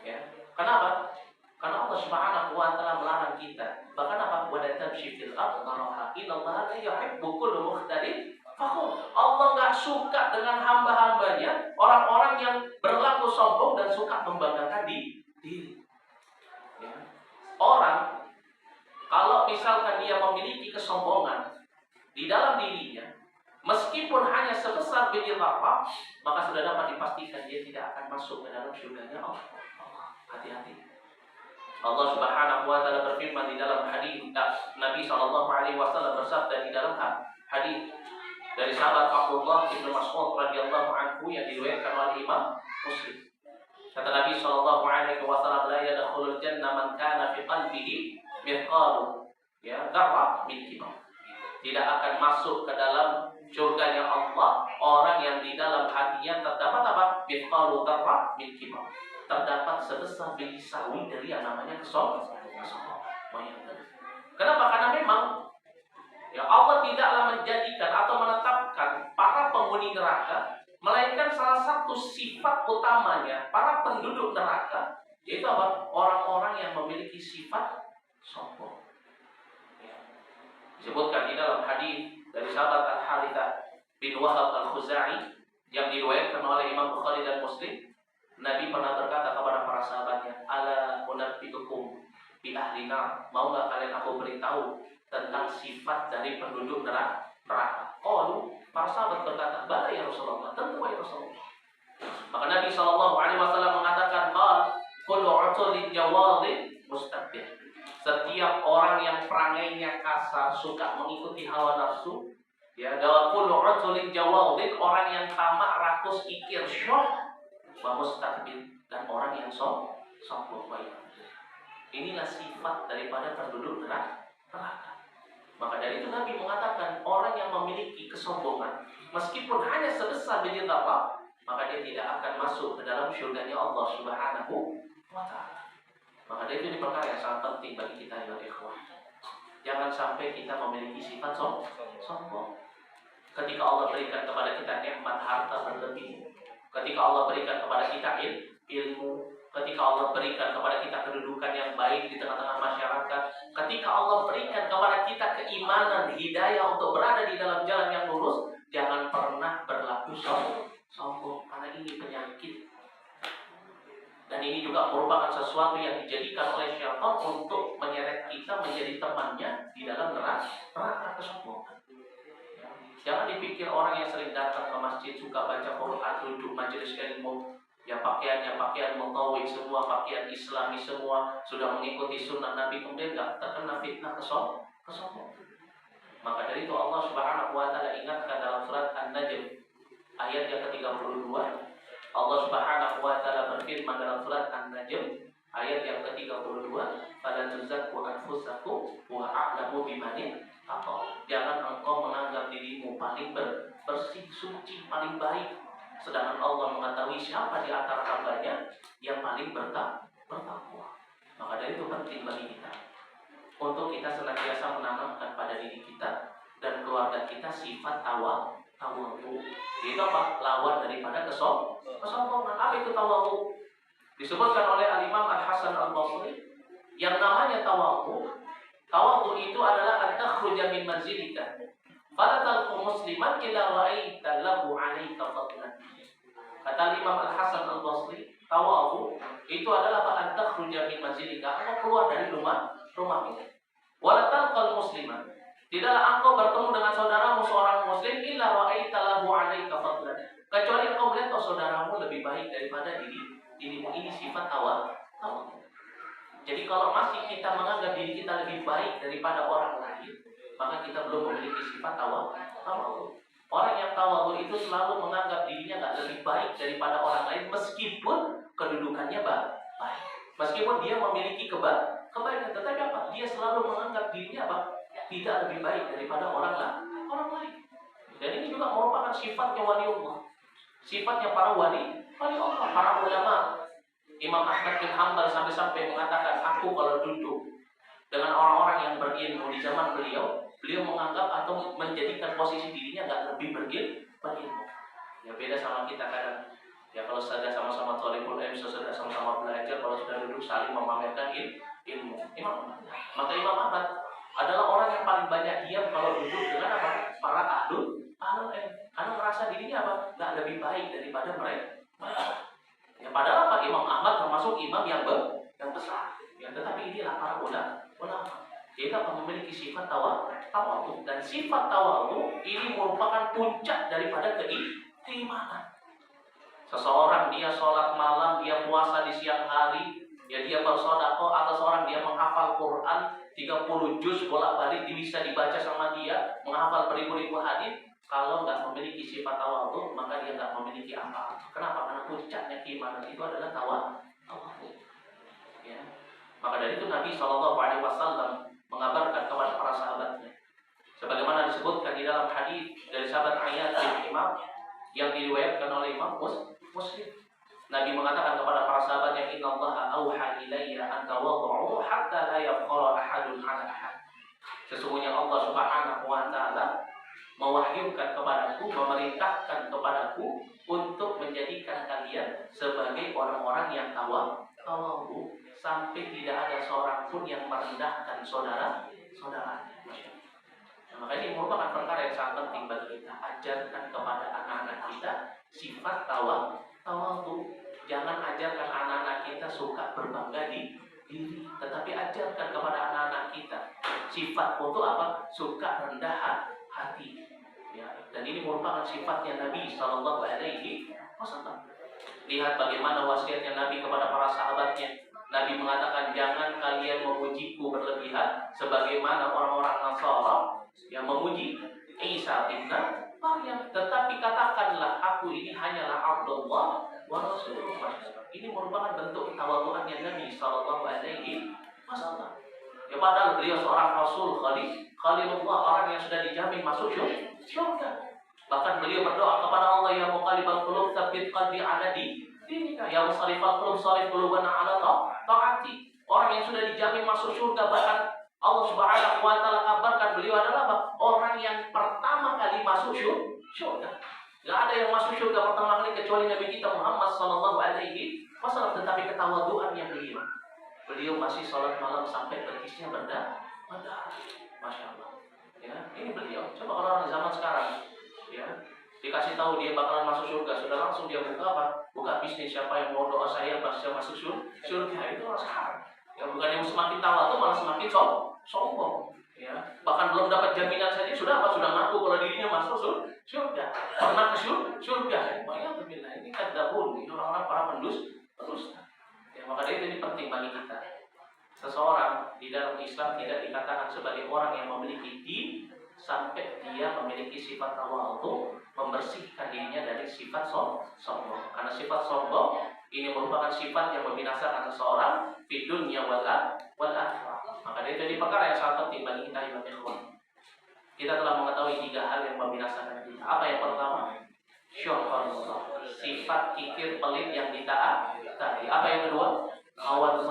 B: Ya, kenapa? Karena Allah Subhanahu wa taala melarang kita. Bahkan apa? Wa la tamshi fil ard maraha. Innallaha la yuhibbu kulla mukhtalin fakhur. Allah enggak suka dengan hamba-hambanya, orang-orang yang berlaku sombong dan suka membanggakan diri. Ya. Orang kalau misalkan dia memiliki kesombongan di dalam dirinya, meskipun hanya sebesar biji zarrah, maka sudah dapat dipastikan dia tidak akan masuk ke dalam surganya Allah. Hati-hati. Allah Subhanahu wa taala berfirman di dalam hadis, Nabi sallallahu alaihi wasallam bersabda di dalam hadis dari sahabat Abdullah bin Mas'ud radhiyallahu anhu yang diriwayatkan oleh Imam Muslim. Kata Nabi sallallahu alaihi wasallam, "La yadkhulul jannah man kana fi qalbihi mithqalu dzarrah min kibar." Tidak akan masuk ke dalam surganya Allah orang yang di dalam hatinya terdapat apa? Mithqalu dzarrah min kibar. Terdapat sebesar biji sawi dari yang namanya kesombongan. Kenapa? Karena memang Ya, Allah tidaklah menjadikan atau menetapkan para penghuni neraka, melainkan salah satu sifat utamanya para penduduk neraka, yaitu apa? Orang-orang yang memiliki sifat sombong. Ya. Disebutkan di dalam hadis dari sahabat Al-Harithah bin Wahab Al-Khuzai yang diriwayatkan oleh Imam Bukhari dan Muslim, Nabi pernah berkata kepada para sahabatnya, "Ala unabbiukum bi ahli nar?" Mau enggak kalian aku beritahu tentang sifat dari penduduk neraka? Para sahabat berkata, "Bala ya Rasulullah." Tentu ya Rasulullah. Maka Nabi SAW mengatakan, "Kullu utulin jawadin mustakbir." Setiap orang yang perangainya kasar, suka mengikuti hawa nafsu, ya, kullu utulin jawadin, orang yang tamak, rakus, kikir, syuh, wa mustakbir, dan orang yang sombong. Inilah sifat daripada penduduk neraka. Maka dari itu Nabi mengatakan, orang yang memiliki kesombongan, meskipun hanya sebesar biji zarrah, maka dia tidak akan masuk ke dalam syurganya Allah Subhanahu wa Ta'ala. Maka dari itu ini perkara yang sangat penting bagi kita ya ikhwah. Jangan sampai kita memiliki sifat sombong. Ketika Allah berikan kepada kita nikmat harta berlebih, ketika Allah berikan kepada kita ilmu, ketika Allah berikan kepada kita kedudukan yang baik di tengah-tengah masyarakat, ketika Allah berikan kepada kita keimanan, hidayah untuk berada di dalam jalan yang lurus, jangan pernah berlaku sombong, karena ini penyakit. Dan ini juga merupakan sesuatu yang dijadikan oleh syaitan untuk menyeret kita menjadi temannya di dalam neraka kesombongan. Jangan dipikir orang yang sering datang ke masjid, suka baca Quran, duduk majelis ilmu, ya pakaiannya pakaian mutawid semua, pakaian Islami semua, sudah mengikuti sunnah Nabi, kemudian tidak terkena fitnah kesombongan. Maka dari itu Allah Subhanahu wa Ta'ala ingatkan dalam surat An-Najm ayat yang ke-32. Allah Subhanahu wa Ta'ala berfirman dalam surat An-Najm ayat yang ke-32, "Fala tuzakku anfusakum wa a'lamu biman taqwa." Jangan engkau menganggap dirimu paling bersih, suci, paling baik, sedangkan Allah mengetahui siapa di antara hambanya yang paling bertakwa. Maka dari itu penting bagi kita untuk kita senantiasa menanamkan pada diri kita dan keluarga kita sifat tawadhu. Itu apa? Lawan daripada kesombongan. Apa itu tawadhu? Disebutkan oleh Al-Imam Al-Hasan Al-Basri, yang namanya tawadhu itu adalah an-takhruja min manzilika fala talqu musliman illa ra'aita lahu 'alaika fadlan. Kata Imam Al-Hasan Al-Basri, tawadhu itu adalah an-takhruja min manzilika, engkau keluar dari rumahmu. Wala talqal musliman, tidaklah engkau bertemu dengan saudaramu seorang muslim illa ra'aita lahu 'alaika fadlan, kecuali engkau melihat saudaramu lebih baik daripada dirimu. Ini sifat tawadhu. Jadi kalau masih kita menganggap diri kita lebih baik daripada orang lain, maka kita belum memiliki sifat tawadhu. Orang yang tawadhu itu selalu menganggap dirinya nggak lebih baik daripada orang lain, meskipun kedudukannya baik, meskipun dia memiliki kebaikan, tetapi apa? Dia selalu menganggap dirinya apa? Tidak lebih baik daripada orang lain. Dan ini juga merupakan sifatnya waliullah, sifatnya para wali Allah, para ulama. Imam Ahmad bin Hanbal sampai mengatakan, aku kalau duduk dengan orang-orang yang berilmu di zaman beliau menganggap atau menjadikan posisi dirinya nggak lebih berilmu. Ya beda sama kita kadang. Ya kalau sudah sama-sama thalibul ilm, sudah sama-sama belajar, kalau sudah duduk saling memamerkan ilmu. Maka Imam Ahmad adalah orang yang paling banyak diam kalau duduk dengan apa? Para ahlul ilm. Karena merasa dirinya apa? Nggak lebih baik daripada mereka. Ya padahal Pak Imam Ahmad termasuk imam yang besar. Ya tetapi inilah para ulama. Dia memiliki sifat tawadhu, dan sifat tawadhu ini merupakan puncak daripada keimanan. Seseorang dia sholat malam, dia puasa di siang hari, ya dia bersedekah, atau seorang dia menghafal Quran 30 juz bolak-balik bisa dibaca sama dia, menghafal beribu-ribu hadis. Kalau nggak memiliki sifat tawadhu, maka dia nggak memiliki apa. Kenapa? Karena puncaknya keimanan itu adalah tawadhu. Ya. Maka dari itu Nabi SAW mengabarkan kepada para sahabatnya, sebagaimana disebutkan di dalam hadis dari sahabat Ayyad bin Imam yang diriwayatkan oleh Imam Muslim. Nabi mengatakan kepada para sahabatnya, "Innallaha auha ilayya an tawadhu hatta la yafqara ahadun 'ala ahad."
C: Sesungguhnya Allah Subhanahu wa taala mewahyukan kepadaku, memerintahkan kepadaku untuk menjadikan kalian sebagai orang-orang yang tawadhu, sampai tidak ada seorang pun yang merendahkan saudaranya. Maka ini merupakan perkara yang sangat penting bagi kita. Ajarkan kepada anak-anak kita sifat tawadhu. Jangan ajarkan anak-anak kita suka berbangga diri, tetapi ajarkan kepada anak-anak kita sifat untuk apa? Suka rendah hati. Ya, dan ini merupakan sifatnya Nabi Sallallahu Alaihi Wasallam. Lihat bagaimana wasiatnya Nabi kepada para sahabatnya. Nabi mengatakan, jangan kalian memujiku berlebihan sebagaimana orang-orang Nasara yang memuji Isa bin Maryam, tetapi katakanlah aku ini hanyalah Abdullah wa Rasulullah. Ini merupakan bentuk ketawaduannya Nabi Sallallahu Alaihi Wasallam. Ya, padahal beliau seorang Rasul Khalilullah, orang yang sudah dijamin masuk syurga. Bahkan beliau berdoa kepada Allah, ya muqallibal qulub tsabbit qalbi ala dinika, ya musarrifal qulub sarif qulubana ala taati. Orang yang sudah dijamin masuk surga, bahkan Allah Subhanahu wa taala kabarkan beliau adalah apa? Orang yang pertama kali masuk surga. Enggak ada yang masuk surga pertama kali kecuali Nabi kita Muhammad sallallahu alaihi wasallam, tetapi ketawaduannya beliau masih sholat malam sampai betisnya berdarah. Masya Allah. Ya, ini beliau. Coba kalau orang zaman sekarang, ya, dikasih tahu dia bakalan masuk surga, sudah langsung dia buka apa? Buka bisnis. Siapa yang mau doa saya pasti masuk surga. Itu orang sekarang. Ya, bukan yang semakin tawa tuh malah semakin sombong. Ya, bahkan belum dapat jaminan saja sudah ngaku kalau dirinya masuk surga. Pernah ke surga. Makanya ini kadzabun, ini orang-orang para pendusta. Ya, maka dari itu ini penting bagi kita. Seseorang di dalam Islam tidak dikatakan sebagai orang yang memiliki din sampai dia memiliki sifat tawadhu, membersihkan dirinya dari sifat sombong. Karena sifat sombong ini merupakan sifat yang membinasakan seseorang di dunia wal akhirah. Maka dari itu ini perkara yang sangat penting bagi kita iman ikhwan. Kita telah mengetahui 3 hal yang membinasakan kita. Apa yang pertama? Syuhurullah, sifat kikir pelit yang ditaati. Apa yang kedua? Hawa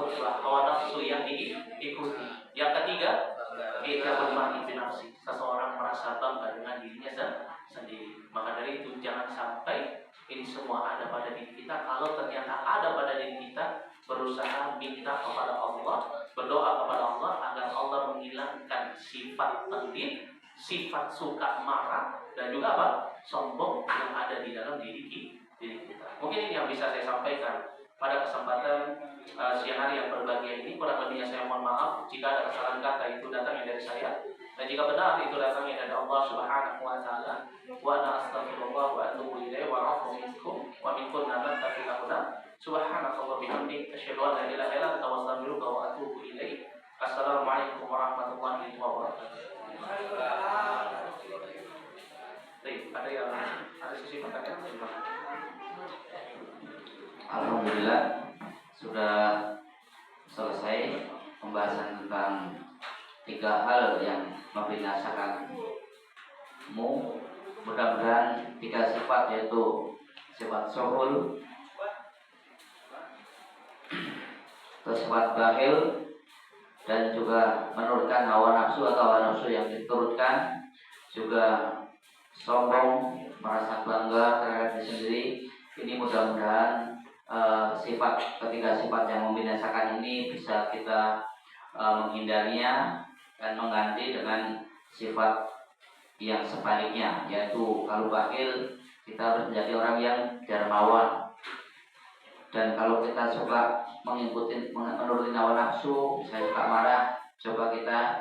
C: nafsu yang diikuti. Yang ketiga, kita bermani nafsi, seseorang merasa bangga dengan dirinya sendiri. Maka dari itu jangan sampai ini semua ada pada diri kita. Kalau ternyata ada pada diri kita, berusaha minta kepada Allah, berdoa kepada Allah agar Allah menghilangkan sifat pelit, sifat suka marah, dan juga apa? Sombong yang ada di dalam diri kita. Mungkin ini yang bisa saya sampaikan pada kesempatan siang hari yang berbahagia ini. Kurang lebihnya saya mohon maaf jika ada kesalahan kata itu datangnya dari saya, dan jika benar itu datangnya dari Allah Subhanahu wa taala. Wa ana astaghfirullah wa atubu ilaihi wa a'udzu minkum wa minkum nabat tafilahuna. Subhanakallah bihamdik asyhadu an la ilaha illa anta astaghfiruka wa atubu ilaik. Assalamualaikum warahmatullahi wabarakatuh. Baik, ada sisi pertanyaan?
A: Alhamdulillah sudah selesai pembahasan tentang 3 hal yang membinasakanmu. Mudah-mudahan 3 sifat, yaitu sifat suhul, sifat bakhil, dan juga menurutkan hawa nafsu atau hawa nafsu yang diturutkan, juga sombong, merasa bangga terhadap diri sendiri. Ini mudah-mudahan ketiga sifat yang membinasakan ini bisa kita menghindarinya dan mengganti dengan sifat yang sebaliknya, yaitu kalau bakhil kita harus menjadi orang yang dermawan, dan kalau kita suka menuruti hawa nafsu, saya suka marah, coba kita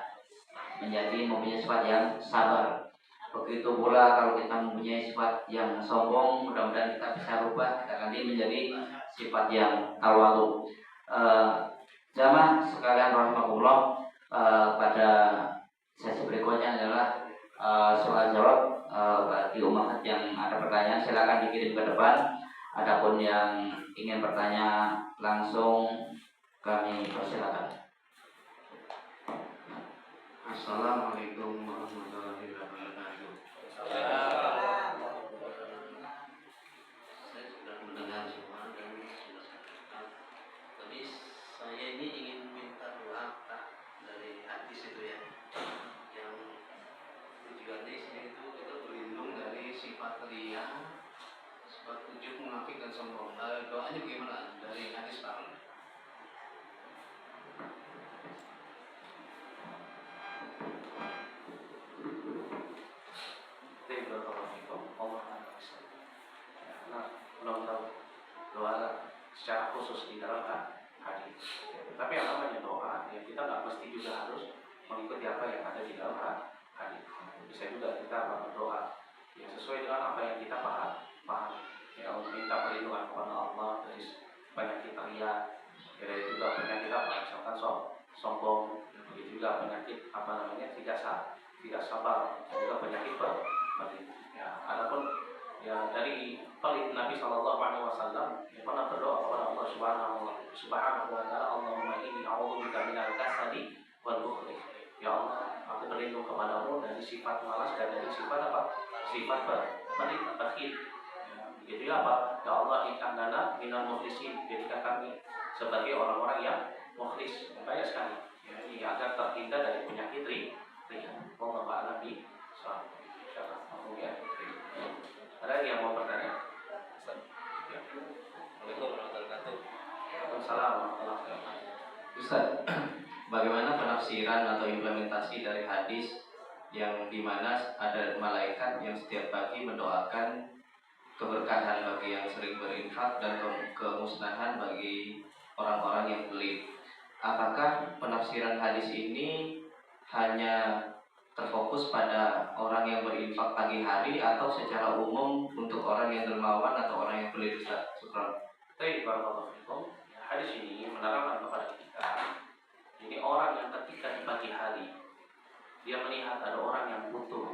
A: mempunyai sifat yang sabar. Begitu pula kalau kita mempunyai sifat yang sombong, mudah-mudahan kita bisa rubah, kita ganti menjadi sifat yang tawadhu. Jamaah sekalian rahimakumullah, pada sesi berikutnya adalah soal jawab. Bagi umat yang ada pertanyaan silakan dikirim ke depan. Adapun yang ingin bertanya langsung kami persilakan.
D: Assalamualaikum warahmatullahi wabarakatuh. Saya sudah mendengar semua dan sudah sampaikan. Tapi saya ini ingin minta doa Pak, dari hadis itu ya, munafik dan sombong. Doanya bagaimana dari hadis Pak?
C: Allah nah, belum tahu doa secara khusus di dalam hadis. Tapi yang namanya doa, ya kita nggak mesti juga harus mengikuti apa yang ada di dalam hadis. Bisa juga kita berdoa ya sesuai dengan apa yang kita paham. Ya minta perlindungan kepada Allah dari penyakit riya, ya dari juga penyakit apa misalkan sombong, begitu juga penyakit tidak sabar, juga penyakit pelit. Ya, adapun ya dari pelit Nabi Shallallahu Alaihi Wasallam yang pernah berdoa kepada Allah Subhanahu Wa Taala, Allahumma inni a'udzubika minal kasali wal bukhli. Ya Allah, aku berlindung kepadamu dari sifat malas dan dari sifat apa? Sifat pelit, bakhil. Jadi apa? Ya Allah, ikandana minal mukhlisin. Jadikan kami sebagai orang-orang yang mukhlis. Banyak sekali. Ya, ini agar terhindar dari penyakit riya. Allah Taala bi ya. Ada lagi yang mau bertanya? Assalamualaikum.
E: Ustaz, bagaimana penafsiran atau implementasi dari hadis yang dimana ada malaikat yang setiap pagi mendoakan keberkahan bagi yang sering berinfak dan kemusnahan bagi orang-orang yang pelit? Apakah penafsiran hadis ini hanya terfokus pada orang yang berinfak pagi hari atau secara umum untuk orang yang dermawan atau orang yang pelit? Syukran.
C: Baik, barakallahu fikum. Hadis ini menerangkan kepada kita, ini orang yang ketika di pagi hari dia melihat ada orang yang butuh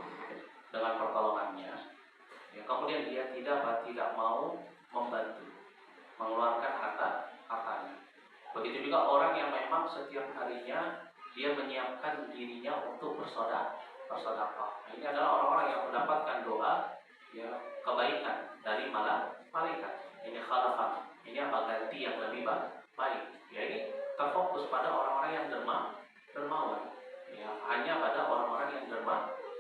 C: dengan pertolongannya, ya, kemudian dia tidak mau membantu, mengeluarkan hartanya. Begitu juga orang yang memang setiap harinya dia menyiapkan dirinya untuk bersedekah. Ini adalah orang-orang yang mendapatkan doa, ya, kebaikan dari malaikat. Ini khalafah. Ini apa ganti yang lebih baik. Ya, ini terfokus pada orang-orang yang dermawan. Ya, hanya pada orang-orang yang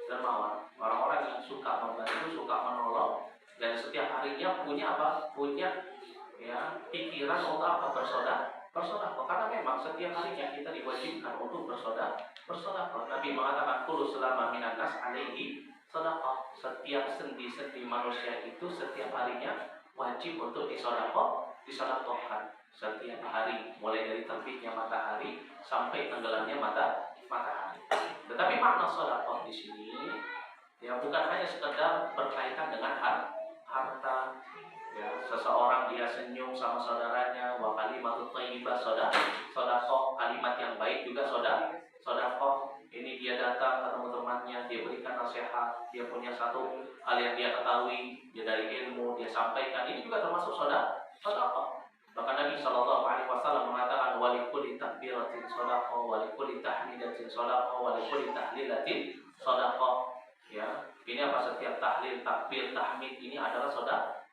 C: dermawan. Orang-orang yang suka membantu, suka menolong, dan setiap harinya punya apa? Punya ya pikiran untuk apa? Bersedekah. Karena memang setiap harinya kita diwajibkan untuk bersedekah. Nabi mengatakan kullu selama minan nas alaihi sedekah. Setiap sendi-sendi manusia itu setiap harinya wajib untuk disedekahkan setiap hari, mulai dari terbitnya matahari sampai tenggelamnya matahari. Tetapi makna sedekah di sini ya bukan hanya sekedar berkaitan dengan harta. Ya, seseorang dia senyum sama saudaranya, wa kalimatut thayyibah sedekah, kalimat yang baik juga sedekah. Ini dia datang ketemu temannya, dia berikan nasihat, dia punya satu hal yang dia ketahui, dia dari ilmu, dia sampaikan, ini juga termasuk sedekah. Bahkan Nabi Shallallahu Alaihi Wasallam mengatakan walikulli takbiratin sedekah, walikulli tahmidatin sedekah, walikulli tahlilatin sedekah. Ya, ini apa? Setiap tahlil, takbir, tahmid ini adalah sedekah.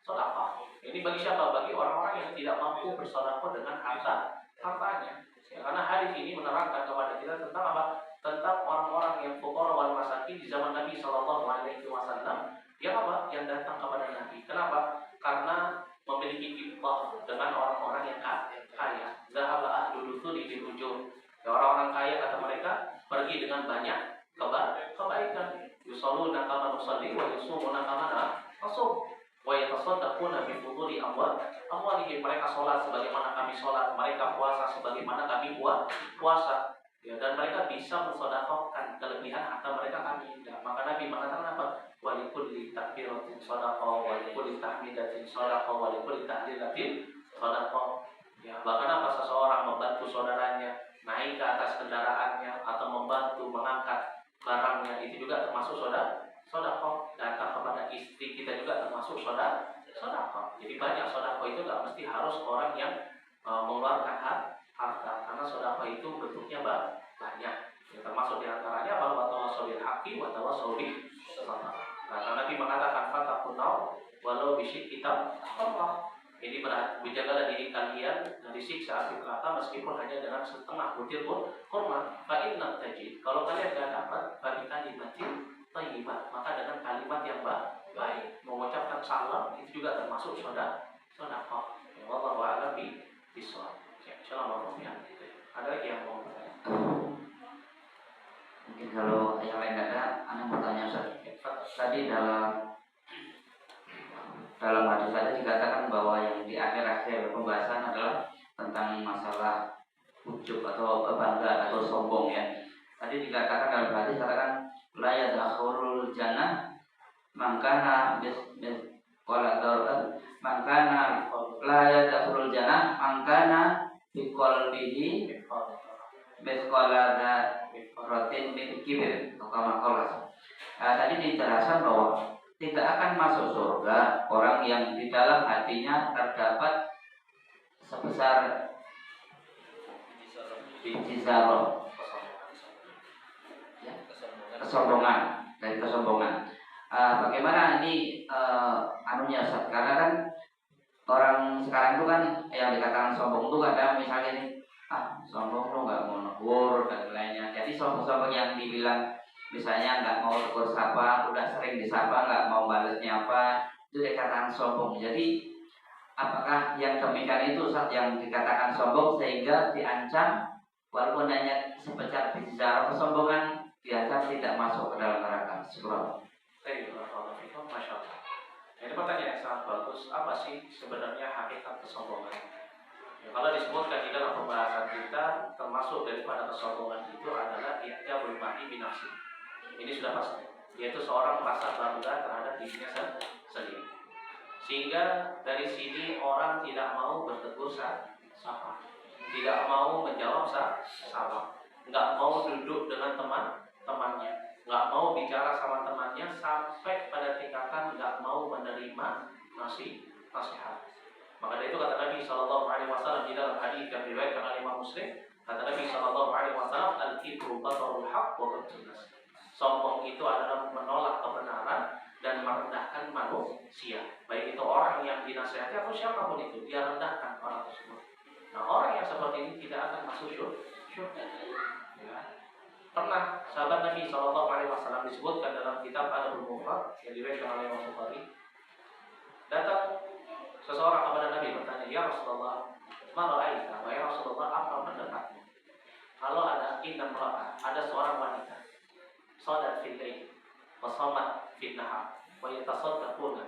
C: Ini bagi siapa? Bagi orang-orang yang tidak mampu bersedekah dengan hartanya. Ya, karena hadis ini menerangkan kepada kita tentang apa? Tentang orang-orang yang fuqara wal masakin di zaman Nabi Shallallahu Alaihi Wasallam. Yang apa? Yang datang kepada Nabi. Kenapa? Karena memiliki kibbah dengan orang-orang yang kaya. Zahaba ahlu duthuri bil ujur. Ya, orang-orang kaya kata mereka pergi dengan banyak kebaikan. Yusalluna kama nusalli wa yusumuna kama nasum. Wa yatasaddaquna bi fuduli amwalihim. Mereka sholat sebagaimana kami sholat, mereka puasa sebagaimana kami puasa. Ya, dan mereka bisa mensedekahkan kelebihan harta mereka kami. Ya, maka Nabi mengatakan apa? Wa likulli takbiratin shadaqah, wa likulli tahmidatin shadaqah, wa likulli tahlilatin shadaqah. Ya, bahkan apa? Seseorang membantu saudaranya naik ke atas kendaraannya atau membantu mengangkat barangnya, itu juga termasuk sedekah. Datang kepada istri kita juga termasuk sedekah. Jadi banyak sedekah itu nggak mesti harus orang yang mengeluarkan harta, karena sedekah itu bentuknya banyak. Ya, termasuk diantaranya bahwa tawassul bil haqqi wa tawassul bis sabr. Nah, Nabi mengatakan fattaqun nar walau bisyikki tamrah. Ini berjagalah diri kalian dari siksa api neraka meskipun hanya dengan setengah butir kurma. Fa inna tajid, kalau kalian tidak dapat bagi kalimatin thayyibah, maka dengan kalimat yang baik, mengucapkan salam itu juga termasuk sedekah. sedekah. Ya, wallahu a'lam bishawab. Ya, insyaallah ya. Ada lagi yang mau bertanya?
A: Mungkin kalau yang lain ada, Anda mau tanya Ustaz. Tadi dalam hadis tadi dikatakan bahwa yang di akhir-akhir pembahasan adalah tentang masalah ujub atau bangga atau sombong ya. Tadi dikatakan dalam hadis katakan la yadkhulul jannah mangkana mangkana la yadkhulul jannah mangkana fi qalbihi misqala rotin min kibir atau kama. Tadi dijelaskan bahwa tidak akan masuk surga orang yang di dalam hatinya terdapat sebesar biji zarah ya, kesombongan. Bagaimana ini anunya Ustaz? Karena kan orang sekarang itu kan yang dikatakan sombong itu kadang misalnya ini sombong lo nggak mau negur dan lainnya. Jadi sombong-sombong yang dibilang misalnya nggak mau tegur sapa, udah sering disapa nggak mau balasnya apa, itu dikatakan sombong. Jadi apakah yang demikian itu saat yang dikatakan sombong sehingga diancam walaupun hanya sebesar biji zarah kesombongan diancam tidak masuk ke dalam neraka? Subhanallah.
C: Masya Allah. Ini pertanyaan yang sangat bagus. Apa sih sebenarnya hakikat kesombongan? Ya, kalau disebutkan di dalam pembahasan kita, termasuk daripada kesombongan itu adalah i'jabul mar'i binafsi. Ini sudah pasti, yaitu seorang merasa bangga terhadap dirinya sendiri. Sehingga dari sini orang tidak mau bertegur sapa, tidak mau menjawab salam, nggak mau duduk dengan temannya, nggak mau bicara sama temannya, sampai pada tingkatan nggak mau menerima nasihat. Maka dari itu kata Nabi Shallallahu Alaihi Wasallam di dalam hadis yang diriwayatkan oleh Imam Muslim, kata Nabi Shallallahu Alaihi Wasallam, al-kibru batarul haq wa ghamtun nas. Sombong itu adalah menolak kebenaran dan merendahkan manusia. Baik itu orang yang dinasihati atau siapapun itu, dia rendahkan orang tersebut. Nah, orang yang seperti ini tidak akan masuk syurga. Ya. Pernah sahabat Nabi Shallallahu Alaihi Wasallam disebutkan dalam kitab Adabul Mufrad yang diriwayatkan oleh Imam Bukhari, datang seseorang kepada Nabi bertanya, ya Rasulullah, ma ra'aita? Wahai Rasulullah, apa pendapatmu kalau ada ada seorang wanita salat fil lail wa shamat fil nahar wa yatasaddaquna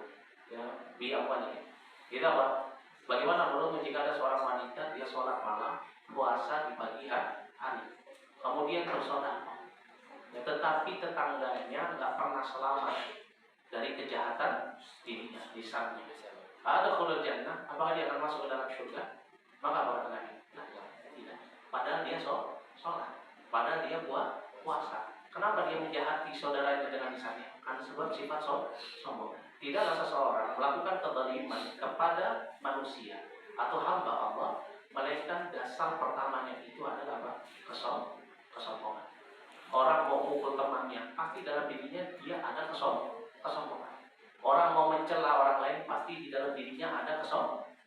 C: ya bi amwalihim. Kita apa? Bagaimana menurutmu jika ada seorang wanita dia sholat malam, puasa di pagi hari, kemudian bersedekah, ya, tetapi tetangganya nggak pernah selamat dari kejahatan dirinya, lisannya. Ada khulul jannah, apakah dia akan masuk ke dalam surga? Maka apa kata Nabi? Tidak. Padahal dia sholat, padahal dia puasa. Kenapa dia menjahati saudaranya dengan lisannya? Karena sebab sifat sombong. Tidaklah seseorang melakukan kezaliman kepada manusia atau hamba Allah, melainkan dasar pertamanya itu adalah apa? Kesombongan. Orang mau mukul temannya, pasti dalam dirinya dia ada kesombongan. Orang mau mencela orang lain, pasti di dalam dirinya ada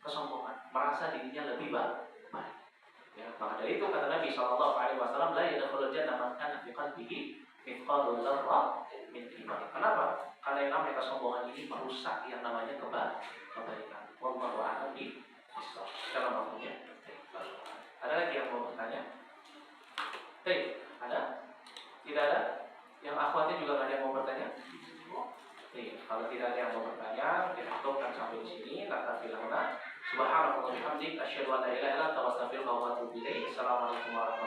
C: kesombongan, merasa dirinya lebih baik. Ya, maka dari itu kata Nabi Shallallahu Alaihi Wasallam, la yadkhulul jannah man kana fi qalbihi mithqalu dzarrah min iman. Kenapa? Karena yang namanya kesombongan ini merusak yang namanya kebaikan. Wallahu a'lam bishawab. Kalau maksudnya, ada lagi yang mau bertanya? Ada? Tidak ada? Yang akhwatnya juga nggak ada yang mau bertanya? Kalau tidak ada yang mau bertanya, kita cukupkan sampai di sini. Nakafilana. Subhanallah wa bihamdik, asyhadu an la ilaha illa anta, astaghfiruka wa atubu ilaik. Assalamualaikum warahmatullahi wabarakatuh.